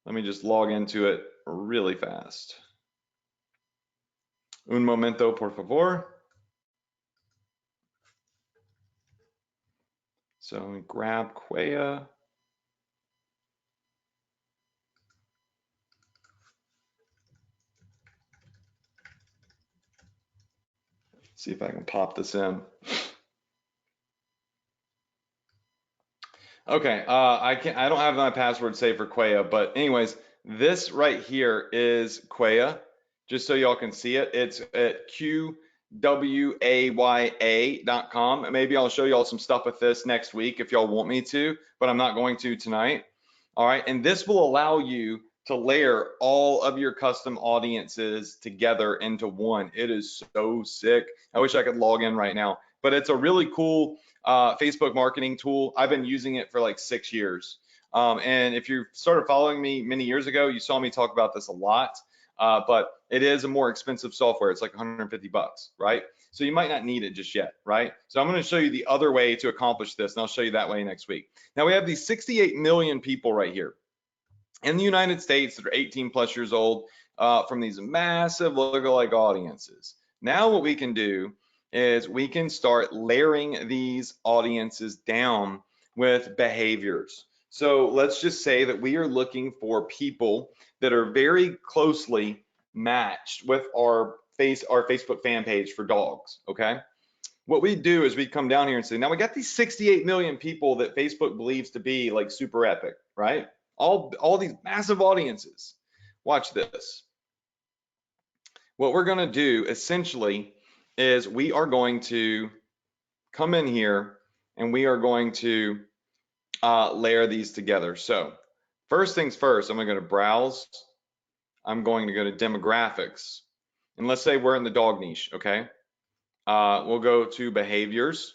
Let me just log into it really fast. Un momento, por favor. So let me grab Quaya. See if I can pop this in. Okay, I don't have my password saved for Quaya, but anyways, this right here is Quaya. Just so y'all can see it, it's at qwaya.com. Maybe I'll show y'all some stuff with this next week if y'all want me to, but I'm not going to tonight. All right, and this will allow you to layer all of your custom audiences together into one. It is so sick. I wish I could log in right now, but it's a really cool Facebook marketing tool. I've been using it for like 6 years. And if you started following me many years ago, you saw me talk about this a lot, but it is a more expensive software. It's like 150 bucks, right? So you might not need it just yet, right? So I'm going to show you the other way to accomplish this, and I'll show you that way next week. Now we have these 68 million people right here in the United States that are 18 plus years old from these massive lookalike audiences. Now what we can do is we can start layering these audiences down with behaviors. So let's just say that we are looking for people that are very closely matched with our Facebook fan page for dogs, okay? What we do is we come down here and say, now we got these 68 million people that Facebook believes to be like super epic, right? All these massive audiences. Watch this. What we're going to do essentially is we are going to come in here and we are going to layer these together. So first things first, I'm going to go to browse. I'm going to go to demographics. And let's say we're in the dog niche, okay? We'll go to behaviors.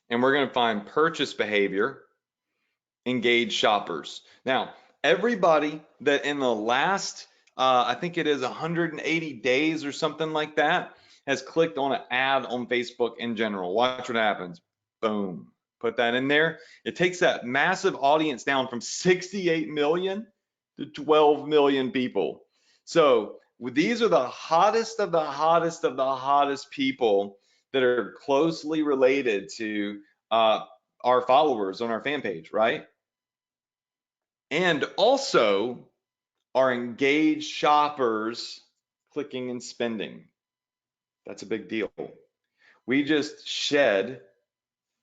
And we're going to find purchase behavior, engage shoppers. Now, everybody that in the last, I think it is 180 days or something like that, has clicked on an ad on Facebook in general. Watch what happens. Boom. Put that in there. It takes that massive audience down from 68 million to 12 million people. So these are the hottest of the hottest of the hottest people that are closely related to our followers on our fan page, right? And also our engaged shoppers clicking and spending. That's a big deal. We just shed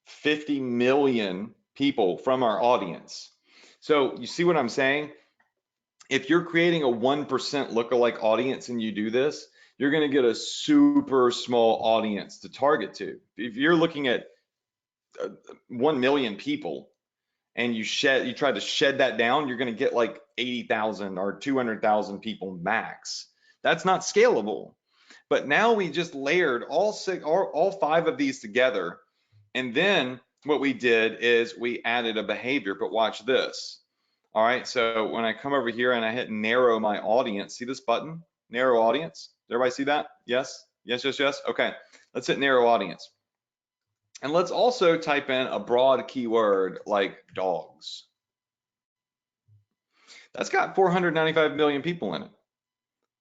50 million people from our audience. So you see what I'm saying? If you're creating a 1% lookalike audience and you do this, you're going to get a super small audience to target to. If you're looking at 1 million people and you try to shed that down, you're going to get like 80,000 or 200,000 people max. That's not scalable. But now we just layered all 5 of these together. And then what we did is we added a behavior, but watch this. All right, so when I come over here and I hit narrow my audience, see this button, narrow audience? Does everybody see that? Yes, yes, yes, yes. Okay, let's hit narrow audience. And let's also type in a broad keyword like dogs. That's got 495 million people in it.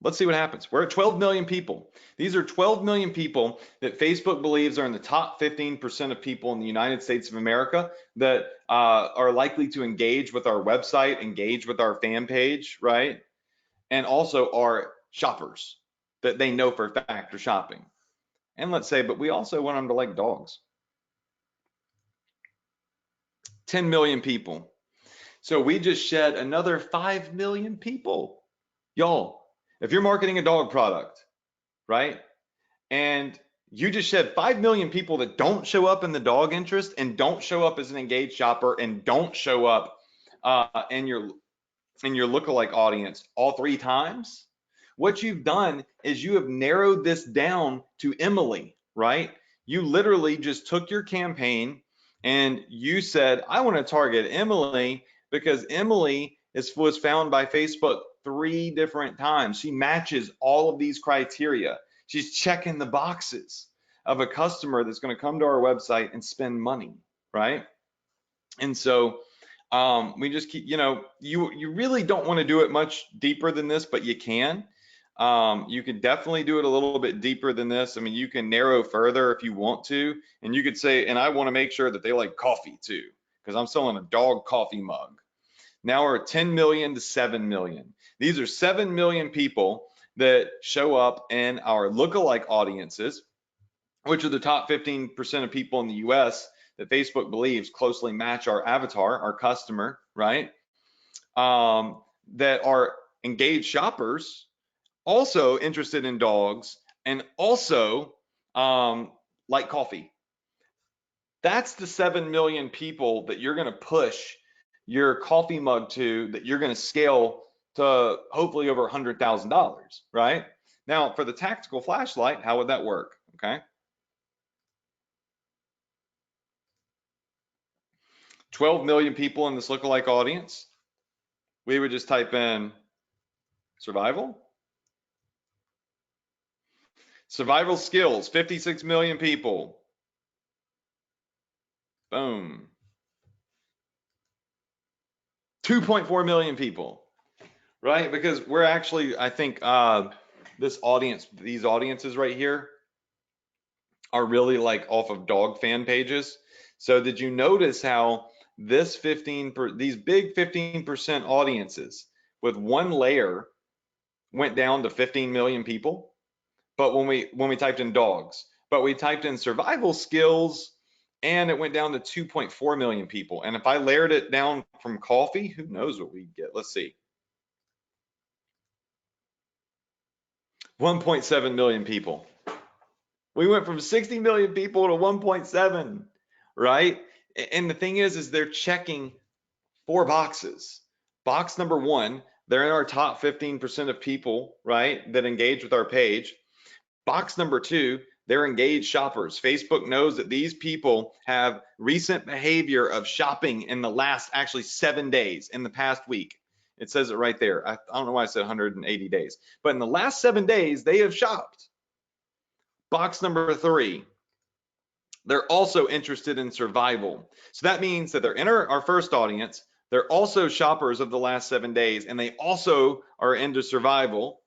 Let's see what happens. We're at 12 million people. These are 12 million people that Facebook believes are in the top 15% of people in the United States of America that are likely to engage with our website, engage with our fan page, right? And also are shoppers that they know for a fact are shopping. And let's say, but we also want them to like dogs. 10 million people. So we just shed another 5 million people. Y'all, if you're marketing a dog product, right? And you just shed 5 million people that don't show up in the dog interest and don't show up as an engaged shopper and don't show up in your lookalike audience all 3 times. What you've done is you have narrowed this down to Emily, right? You literally just took your campaign and you said, I want to target Emily because Emily was found by Facebook 3 different times. She matches all of these criteria. She's checking the boxes of a customer that's going to come to our website and spend money, right? And so we just keep, you really don't want to do it much deeper than this, but you can. You can definitely do it a little bit deeper than this. I mean, you can narrow further if you want to, and you could say, and I want to make sure that they like coffee too, because I'm selling a dog coffee mug. Now we're at 10 million to 7 million. These are 7 million people that show up in our lookalike audiences, which are the top 15% of people in the US that Facebook believes closely match our avatar, our customer, right? That are engaged shoppers, also interested in dogs, and also like coffee. That's the 7 million people that you're going to push your coffee mug to, that you're going to scale to hopefully over $100,000, right? Now, for the tactical flashlight, how would that work? Okay. 12 million people in this lookalike audience. We would just type in survival. Survival skills, 56 million people. Boom. 2.4 million people, right? Because we're actually, I think this audience, these audiences right here are really like off of dog fan pages. So did you notice how these big 15% audiences with one layer went down to 15 million people? But when we typed in dogs, but we typed in survival skills and it went down to 2.4 million people. And if I layered it down from coffee, who knows what we'd get? Let's see. 1.7 million people. We went from 60 million people to 1.7, right? And the thing is they're checking 4 boxes. Box number 1, they're in our top 15% of people, right, that engage with our page. Box number 2, they're engaged shoppers. Facebook knows that these people have recent behavior of shopping in the last actually 7 days, in the past week. It says it right there. I don't know why I said 180 days, but in the last 7 days, they have shopped. Box number 3, they're also interested in survival. So that means that they're in our first audience. They're also shoppers of the last 7 days, and they also are into survival.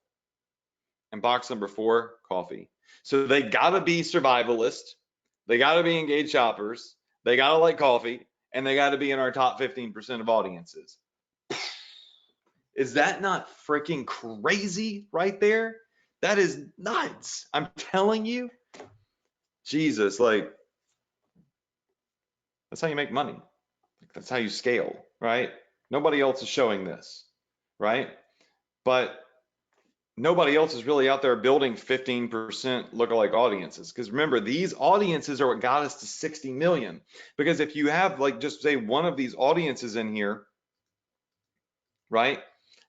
And box number 4, coffee. So they gotta be survivalist, they gotta be engaged shoppers, they gotta like coffee, and they gotta be in our top 15% of audiences. Is that not freaking crazy right there? That is nuts. I'm telling you, Jesus, like, that's how you make money. That's how you scale, right? Nobody else is showing this, right? But nobody else is really out there building 15% lookalike audiences. Because remember, these audiences are what got us to 60 million. Because if you have, like, just say one of these audiences in here, right,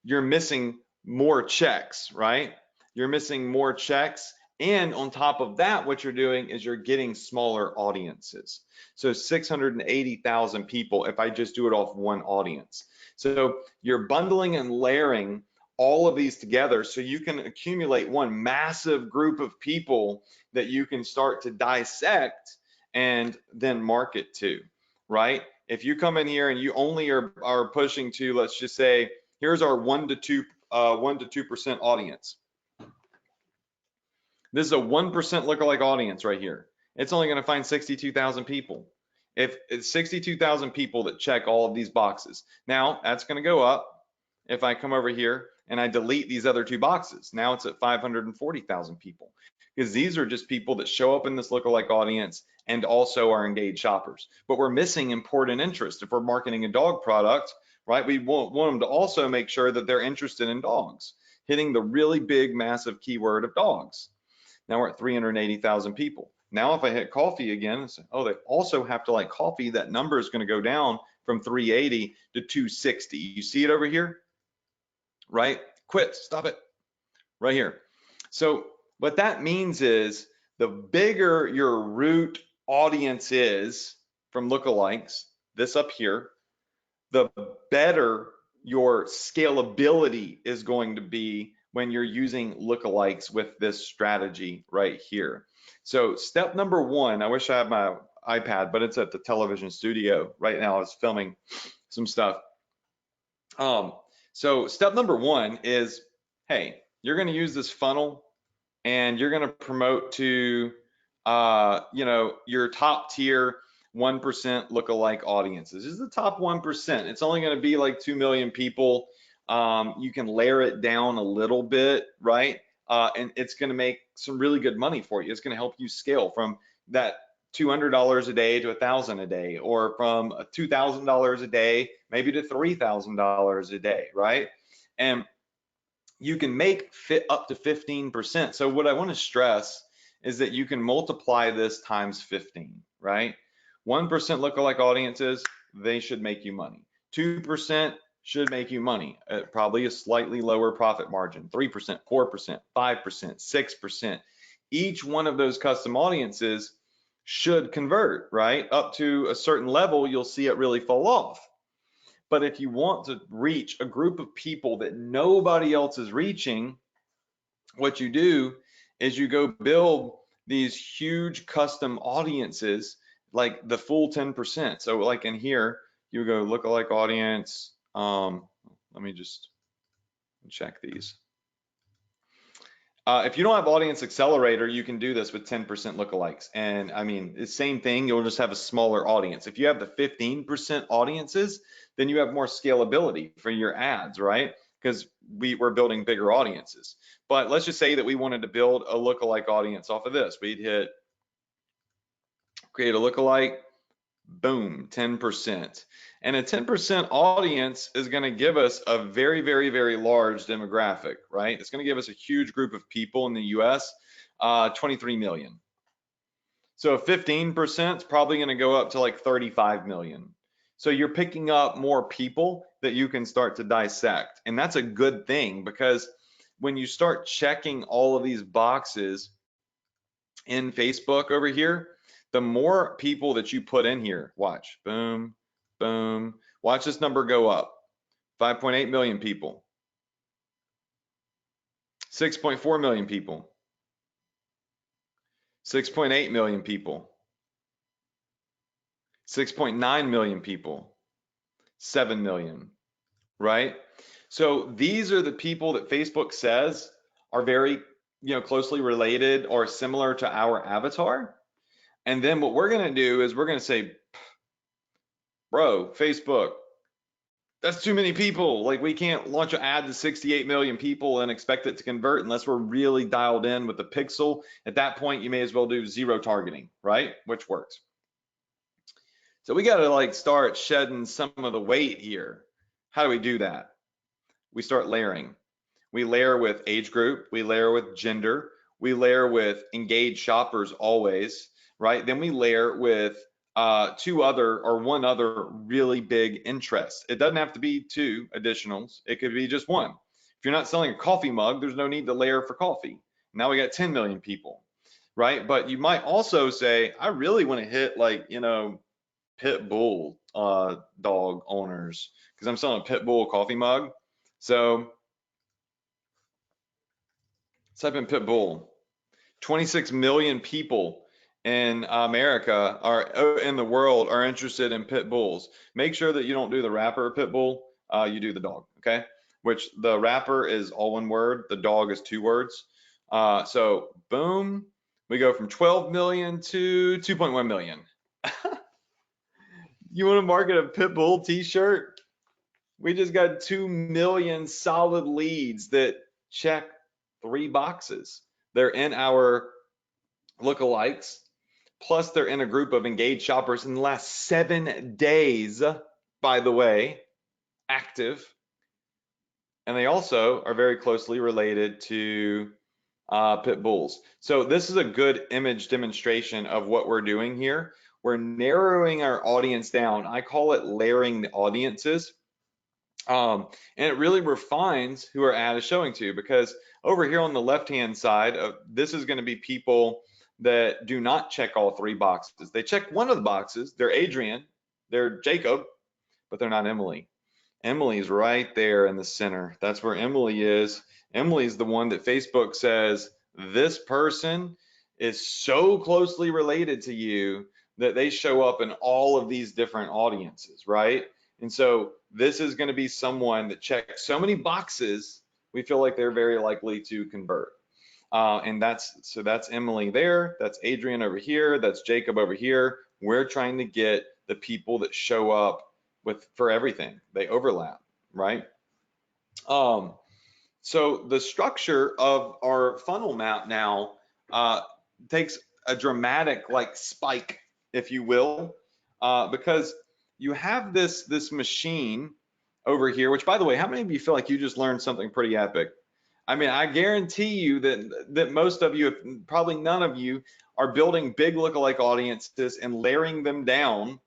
you're missing more checks, right? You're missing more checks. And on top of that, what you're doing is you're getting smaller audiences. So 680,000 people if I just do it off one audience. So you're bundling and layering all of these together so you can accumulate one massive group of people that you can start to dissect and then market to, right? If you come in here and you only are pushing to, let's just say, here's our 1 to 2% audience. This is a 1% lookalike audience right here. It's only going to find 62,000 people. If it's 62,000 people that check all of these boxes. Now that's going to go up if I come over here and I delete these other 2 boxes. Now it's at 540,000 people, because these are just people that show up in this lookalike audience and also are engaged shoppers. But we're missing important interest. If we're marketing a dog product, right, we want them to also make sure that they're interested in dogs, hitting the really big, massive keyword of dogs. Now we're at 380,000 people. Now if I hit coffee again, say, oh, they also have to like coffee, that number is going to go down from 380 to 260. You see it over here, right? Quit, stop it, right here. So what that means is the bigger your root audience is from lookalikes, this up here, the better your scalability is going to be when you're using lookalikes with this strategy right here. So step number 1, I wish I had my iPad, but it's at the television studio right now. I was filming some stuff. So step number 1 is, hey, you're going to use this funnel and you're going to promote to, your top tier 1% lookalike audiences. This is the top 1%. It's only going to be like 2 million people. You can layer it down a little bit, right? And it's going to make some really good money for you. It's going to help you scale from that $200 a day to $1,000 a day, or from $2,000 a day maybe to $3,000 a day, right? And you can make up to 15%. So what I want to stress is that you can multiply this times 15, right? 1% lookalike audiences, they should make you money. 2% should make you money at probably a slightly lower profit margin. 3%, 4%, 5%, 6%. Each one of those custom audiences should convert, right? Up to a certain level, you'll see it really fall off. But if you want to reach a group of people that nobody else is reaching, what you do is you go build these huge custom audiences, like the full 10%. So like in here, you go lookalike audience. Let me just check these. If you don't have Audience Accelerator, you can do this with 10% lookalikes. And I mean, the same thing, you'll just have a smaller audience. If you have the 15% audiences, then you have more scalability for your ads, right? Because we're building bigger audiences. But let's just say that we wanted to build a lookalike audience off of this. We'd hit create a lookalike, boom, 10%. And a 10% audience is going to give us a very, very, very large demographic, right? It's going to give us a huge group of people in the US, 23 million. So 15% is probably going to go up to like 35 million. So you're picking up more people that you can start to dissect. And that's a good thing, because when you start checking all of these boxes in Facebook over here, the more people that you put in here, watch, boom, boom, watch this number go up. 5.8 million people, 6.4 million people, 6.8 million people, 6.9 million people, 7 million, right? So these are the people that Facebook says are very, closely related or similar to our avatar. And then what we're going to do is we're going to say, bro, Facebook, that's too many people. Like, we can't launch an ad to 68 million people and expect it to convert unless we're really dialed in with the pixel. At that point, you may as well do zero targeting, right? Which works. So we got to like start shedding some of the weight here. How do we do that? We start layering. We layer with age group, we layer with gender, we layer with engaged shoppers always, right? Then we layer with one other really big interest. It doesn't have to be two additionals. It could be just one. If you're not selling a coffee mug, there's no need to layer for coffee. Now we got 10 million people, right? But you might also say, I really want to hit like, pit bull dog owners, because I'm selling a pit bull coffee mug. So type in pit bull. 26 million people in America in the world are interested in pit bulls. Make sure that you don't do the wrapper pit bull, you do the dog, okay? Which the wrapper is all one word, the dog is 2 words. So boom, we go from 12 million to 2.1 million. You want to market a pit bull t-shirt? We just got 2 million solid leads that check 3 boxes. They're in our lookalikes, plus they're in a group of engaged shoppers in the last 7 days, by the way, active. And they also are very closely related to pit bulls. So this is a good image demonstration of what we're doing here. We're narrowing our audience down. I call it layering the audiences. And it really refines who our ad is showing to, because over here on the left-hand side, this is going to be people that do not check all 3 boxes. They check one of the boxes. They're Adrian, they're Jacob, but they're not Emily. Emily's right there in the center. That's where Emily is. Emily's the one that Facebook says, this person is so closely related to you that they show up in all of these different audiences, right? And so this is going to be someone that checks so many boxes, we feel like they're very likely to convert. And that's Emily there, that's Adrian over here, that's Jacob over here. We're trying to get the people that show up for everything. They overlap, right? So the structure of our funnel map now takes a dramatic like spike, if you will, because you have this machine over here, which, by the way, how many of you feel like you just learned something pretty epic? I mean, I guarantee you that most of you, if probably none of you, are building big lookalike audiences and layering them down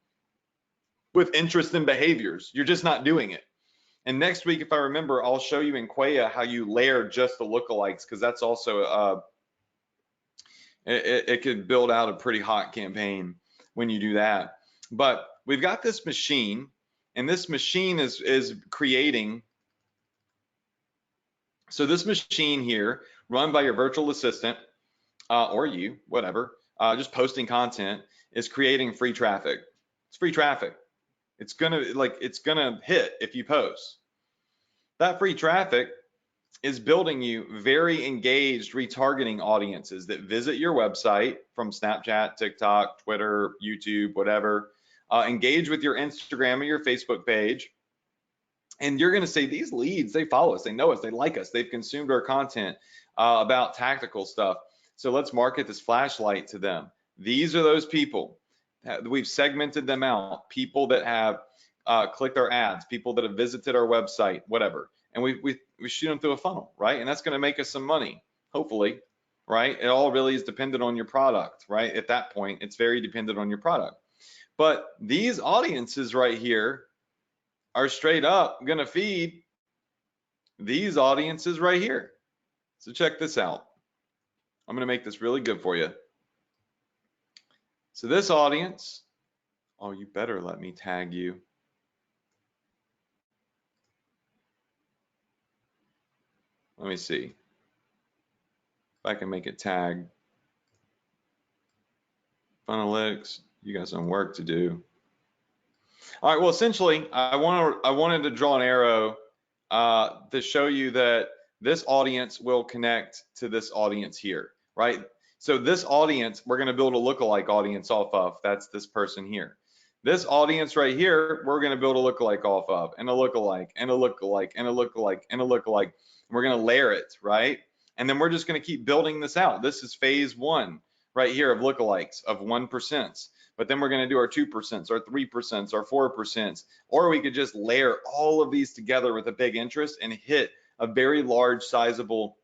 with interest and behaviors. You're just not doing it. And next week, if I remember, I'll show you in Quaya how you layer just the lookalikes, because that's also it could build out a pretty hot campaign when you do that. But we've got this machine, and this machine is creating. So this machine here, run by your virtual assistant, or you, whatever, just posting content is creating free traffic. It's free traffic. It's gonna hit if you post. That free traffic is building you very engaged retargeting audiences that visit your website from Snapchat, TikTok, Twitter, YouTube, whatever. Engage with your Instagram or your Facebook page. And you're going to say these leads, they follow us, they know us, they like us, they've consumed our content about tactical stuff. So let's market this flashlight to them. These are those people. We've segmented them out. People that have clicked our ads, people that have visited our website, whatever. And we shoot them through a funnel, right? And that's going to make us some money, hopefully, right? It all really is dependent on your product, right? At that point, it's very dependent on your product. But these audiences right here are straight up going to feed these audiences right here. So check this out. I'm going to make this really good for you. So this audience, oh, you better let me tag you. Let me see if I can make it tag. Funnelytics, you got some work to do. All right, well, essentially, I wanted to draw an arrow to show you that this audience will connect to this audience here, right? So this audience, we're going to build a lookalike audience off of. That's this person here. This audience right here, we're going to build a lookalike off of, and a lookalike, and a lookalike, and a lookalike, and a lookalike. We're going to layer it, right? And then we're just going to keep building this out. This is phase one right here of lookalikes of 1%. But then we're going to do our 2%, our 3%, our 4%, or we could just layer all of these together with a big interest and hit a very large, sizable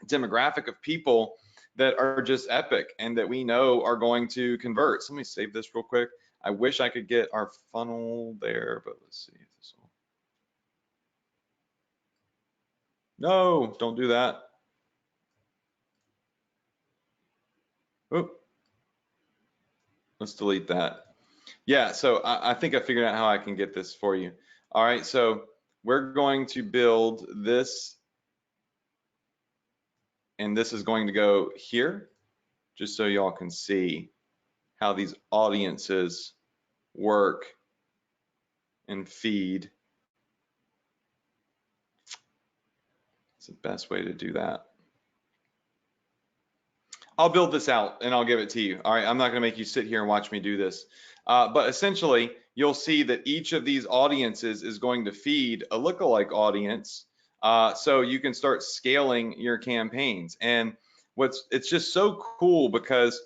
demographic of people that are just epic and that we know are going to convert. So let me save this real quick. I wish I could get our funnel there, but let's see if this will. No, don't do that. Oop. Let's delete that. Yeah, so I think I figured out how I can get this for you. All right, so we're going to build this, and this is going to go here, just so y'all can see how these audiences work and feed. It's the best way to do that. I'll build this out and I'll give it to you. All right, I'm not going to make you sit here and watch me do this. But essentially, you'll see that each of these audiences is going to feed a lookalike audience, so you can start scaling your campaigns. And it's just so cool because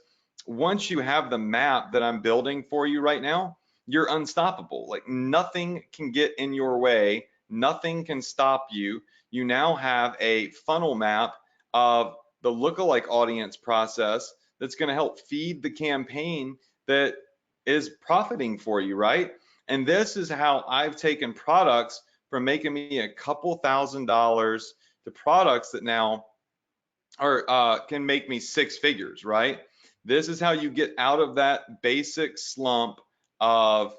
once you have the map that I'm building for you right now, you're unstoppable. Like nothing can get in your way, nothing can stop you. You now have a funnel map of the lookalike audience process that's going to help feed the campaign that is profiting for you, right? And this is how I've taken products from making me a couple $1,000s to products that now are can make me 6 figures, right? This is how you get out of that basic slump of,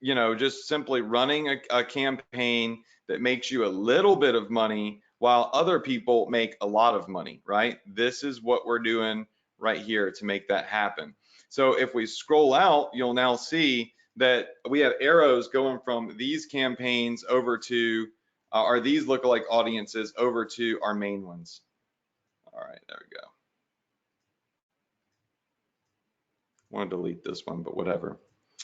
you know, just simply running a campaign that makes you a little bit of money while other people make a lot of money, right? This is what we're doing right here to make that happen. So if we scroll out, you'll now see that we have arrows going from these campaigns over to, or these lookalike audiences over to our main ones. All right, there we go. I want to delete this one, but whatever.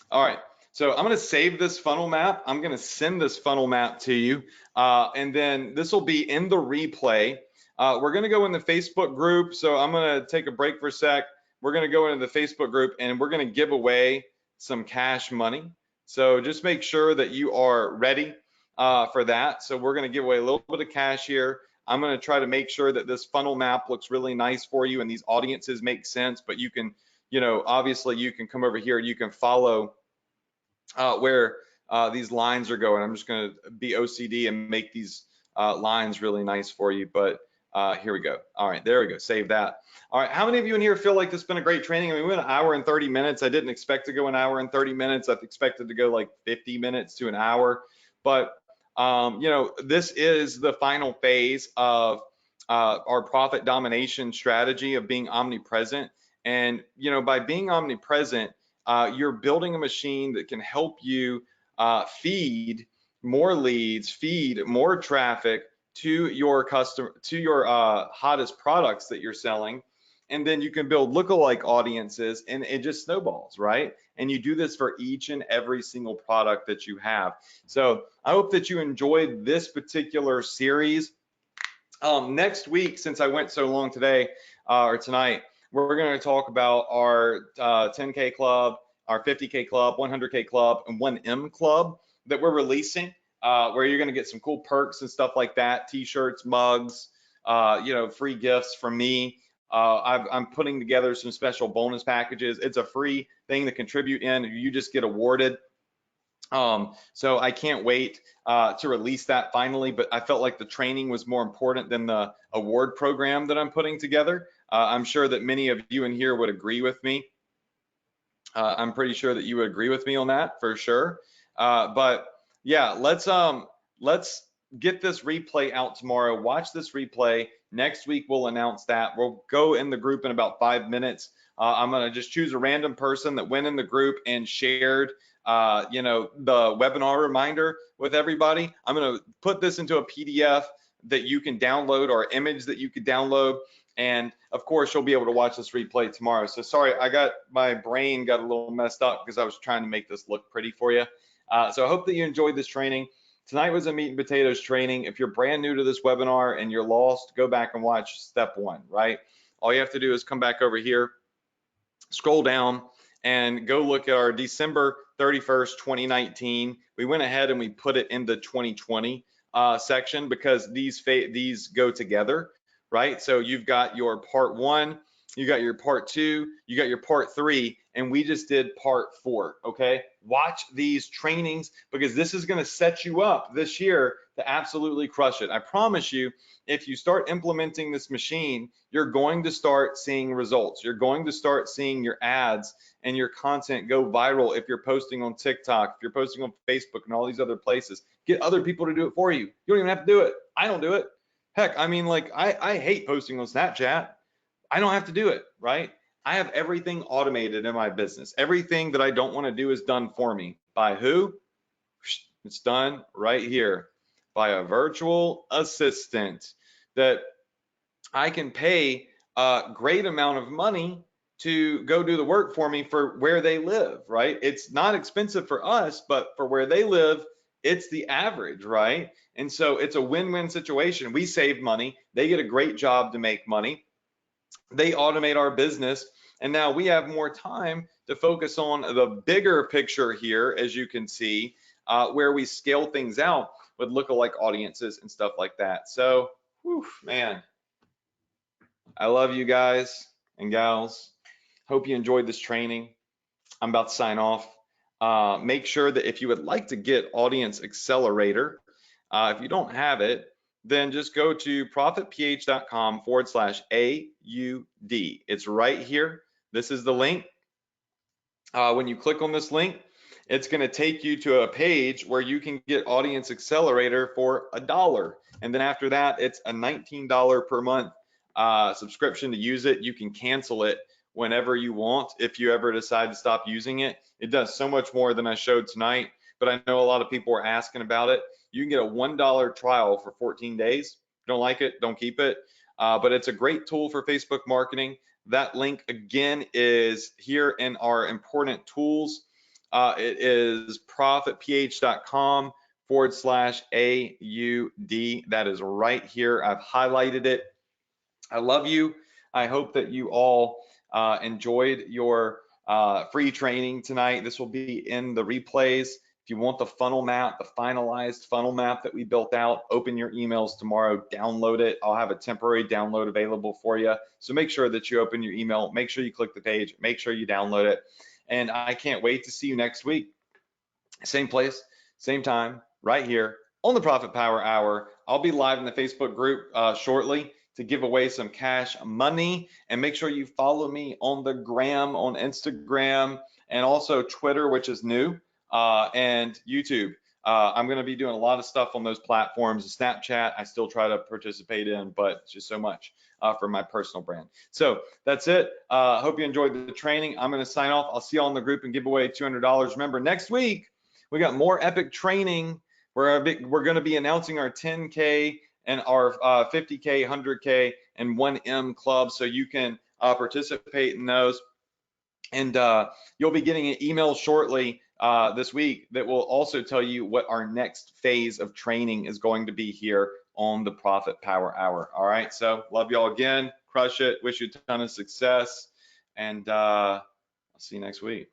All right. So I'm going to save this funnel map. I'm going to send this funnel map to you. And then this will be in the replay. We're going to go in the Facebook group. So I'm going to take a break for a sec. We're going to go into the Facebook group and we're going to give away some cash money. So just make sure that you are ready for that. So we're going to give away a little bit of cash here. I'm going to try to make sure that this funnel map looks really nice for you and these audiences make sense, but you can, you know, obviously you can come over here, you can follow where these lines are going. I'm just going to be OCD and make these lines really nice for you, but here we go. All right, there we go, save that. All right, how many of you in here feel like this has been a great training? I mean, we went 1 hour and 30 minutes. I didn't expect to go 1 hour and 30 minutes. I expected to go like 50 minutes to an hour, but you know, this is the final phase of our profit domination strategy of being omnipresent. And by being omnipresent, you're building a machine that can help you feed more leads, feed more traffic to your customer, to your hottest products that you're selling. And then you can build lookalike audiences, and it just snowballs, right? And you do this for each and every single product that you have. So I hope that you enjoyed this particular series. Next week, since I went so long today or tonight, we're going to talk about our 10K club, our 50K club, 100K club, and 1M club that we're releasing, where you're going to get some cool perks and stuff like that, t-shirts, mugs, free gifts from me. I'm putting together some special bonus packages. It's a free thing to contribute in. You just get awarded. So I can't wait to release that finally, but I felt like the training was more important than the award program that I'm putting together. I'm sure that many of you in here would agree with me. I'm pretty sure that you would agree with me on that for sure. But yeah, let's get this replay out tomorrow. Watch this replay. Next week we'll announce that. We'll go in the group in about 5 minutes. I'm gonna just choose a random person that went in the group and shared the webinar reminder with everybody. I'm going to put this into a PDF that you can download, or image that you could download. And of course, you'll be able to watch this replay tomorrow. So sorry, my brain got a little messed up because I was trying to make this look pretty for you. So I hope that you enjoyed this training. Tonight was a meat and potatoes training. If you're brand new to this webinar and you're lost, go back and watch step 1, right? All you have to do is come back over here, scroll down, and go look at our December 31st, 2019. We went ahead and we put it in the 2020 section because these go together, right? So you've got your part 1, you got your part 2, you got your part 3, and we just did part 4, okay? Watch these trainings because this is gonna set you up this year to absolutely crush it. I promise you, if you start implementing this machine, you're going to start seeing results. You're going to start seeing your ads and your content go viral if you're posting on TikTok, if you're posting on Facebook and all these other places. Get other people to do it for you. You don't even have to do it. I don't do it. Heck, I mean, like I hate posting on Snapchat. I don't have to do it, right? I have everything automated in my business. Everything that I don't want to do is done for me. By who? It's done right here by a virtual assistant that I can pay a great amount of money to go do the work for me for where they live, right? It's not expensive for us, but for where they live, it's the average, right? And so it's a win-win situation. We save money. They get a great job to make money. They automate our business. And now we have more time to focus on the bigger picture here, as you can see, where we scale things out with lookalike audiences and stuff like that. So, whew, man, I love you guys and gals. Hope you enjoyed this training. I'm about to sign off. Make sure that if you would like to get Audience Accelerator, if you don't have it, then just go to profitph.com/AUD. It's right here. This is the link. When you click on this link, it's going to take you to a page where you can get Audience Accelerator for $1. And then after that, it's a $19 per month subscription to use it. You can cancel it whenever you want if you ever decide to stop using it. It does so much more than I showed tonight, but I know a lot of people are asking about it. You can get a $1 trial for 14 days. If you don't like it, don't keep it. But it's a great tool for Facebook marketing. That link again is here in our important tools. It is profitph.com/AUD. That is right here. I've highlighted it. I love you. I hope that you all enjoyed your free training tonight. This will be in the replays. If you want the funnel map, the finalized funnel map that we built out, open your emails tomorrow, download it. I'll have a temporary download available for you. So make sure that you open your email, make sure you click the page, make sure you download it. And I can't wait to see you next week. Same place, same time, right here on the Profit Power Hour. I'll be live in the Facebook group shortly to give away some cash money, and make sure you follow me on the gram, on Instagram, and also Twitter, which is new, and YouTube. I'm going to be doing a lot of stuff on those platforms. Snapchat, I still try to participate in, but it's just so much for my personal brand. So that's it. Hope you enjoyed the training. I'm going to sign off. I'll see you all in the group and give away $200. Remember, next week, we got more epic training. We're going to be announcing our 10K and our 50K, 100K, and 1M club, so you can participate in those. And you'll be getting an email shortly this week that will also tell you what our next phase of training is going to be here on the Profit Power Hour. All right, so love y'all again. Crush it. Wish you a ton of success. And I'll see you next week.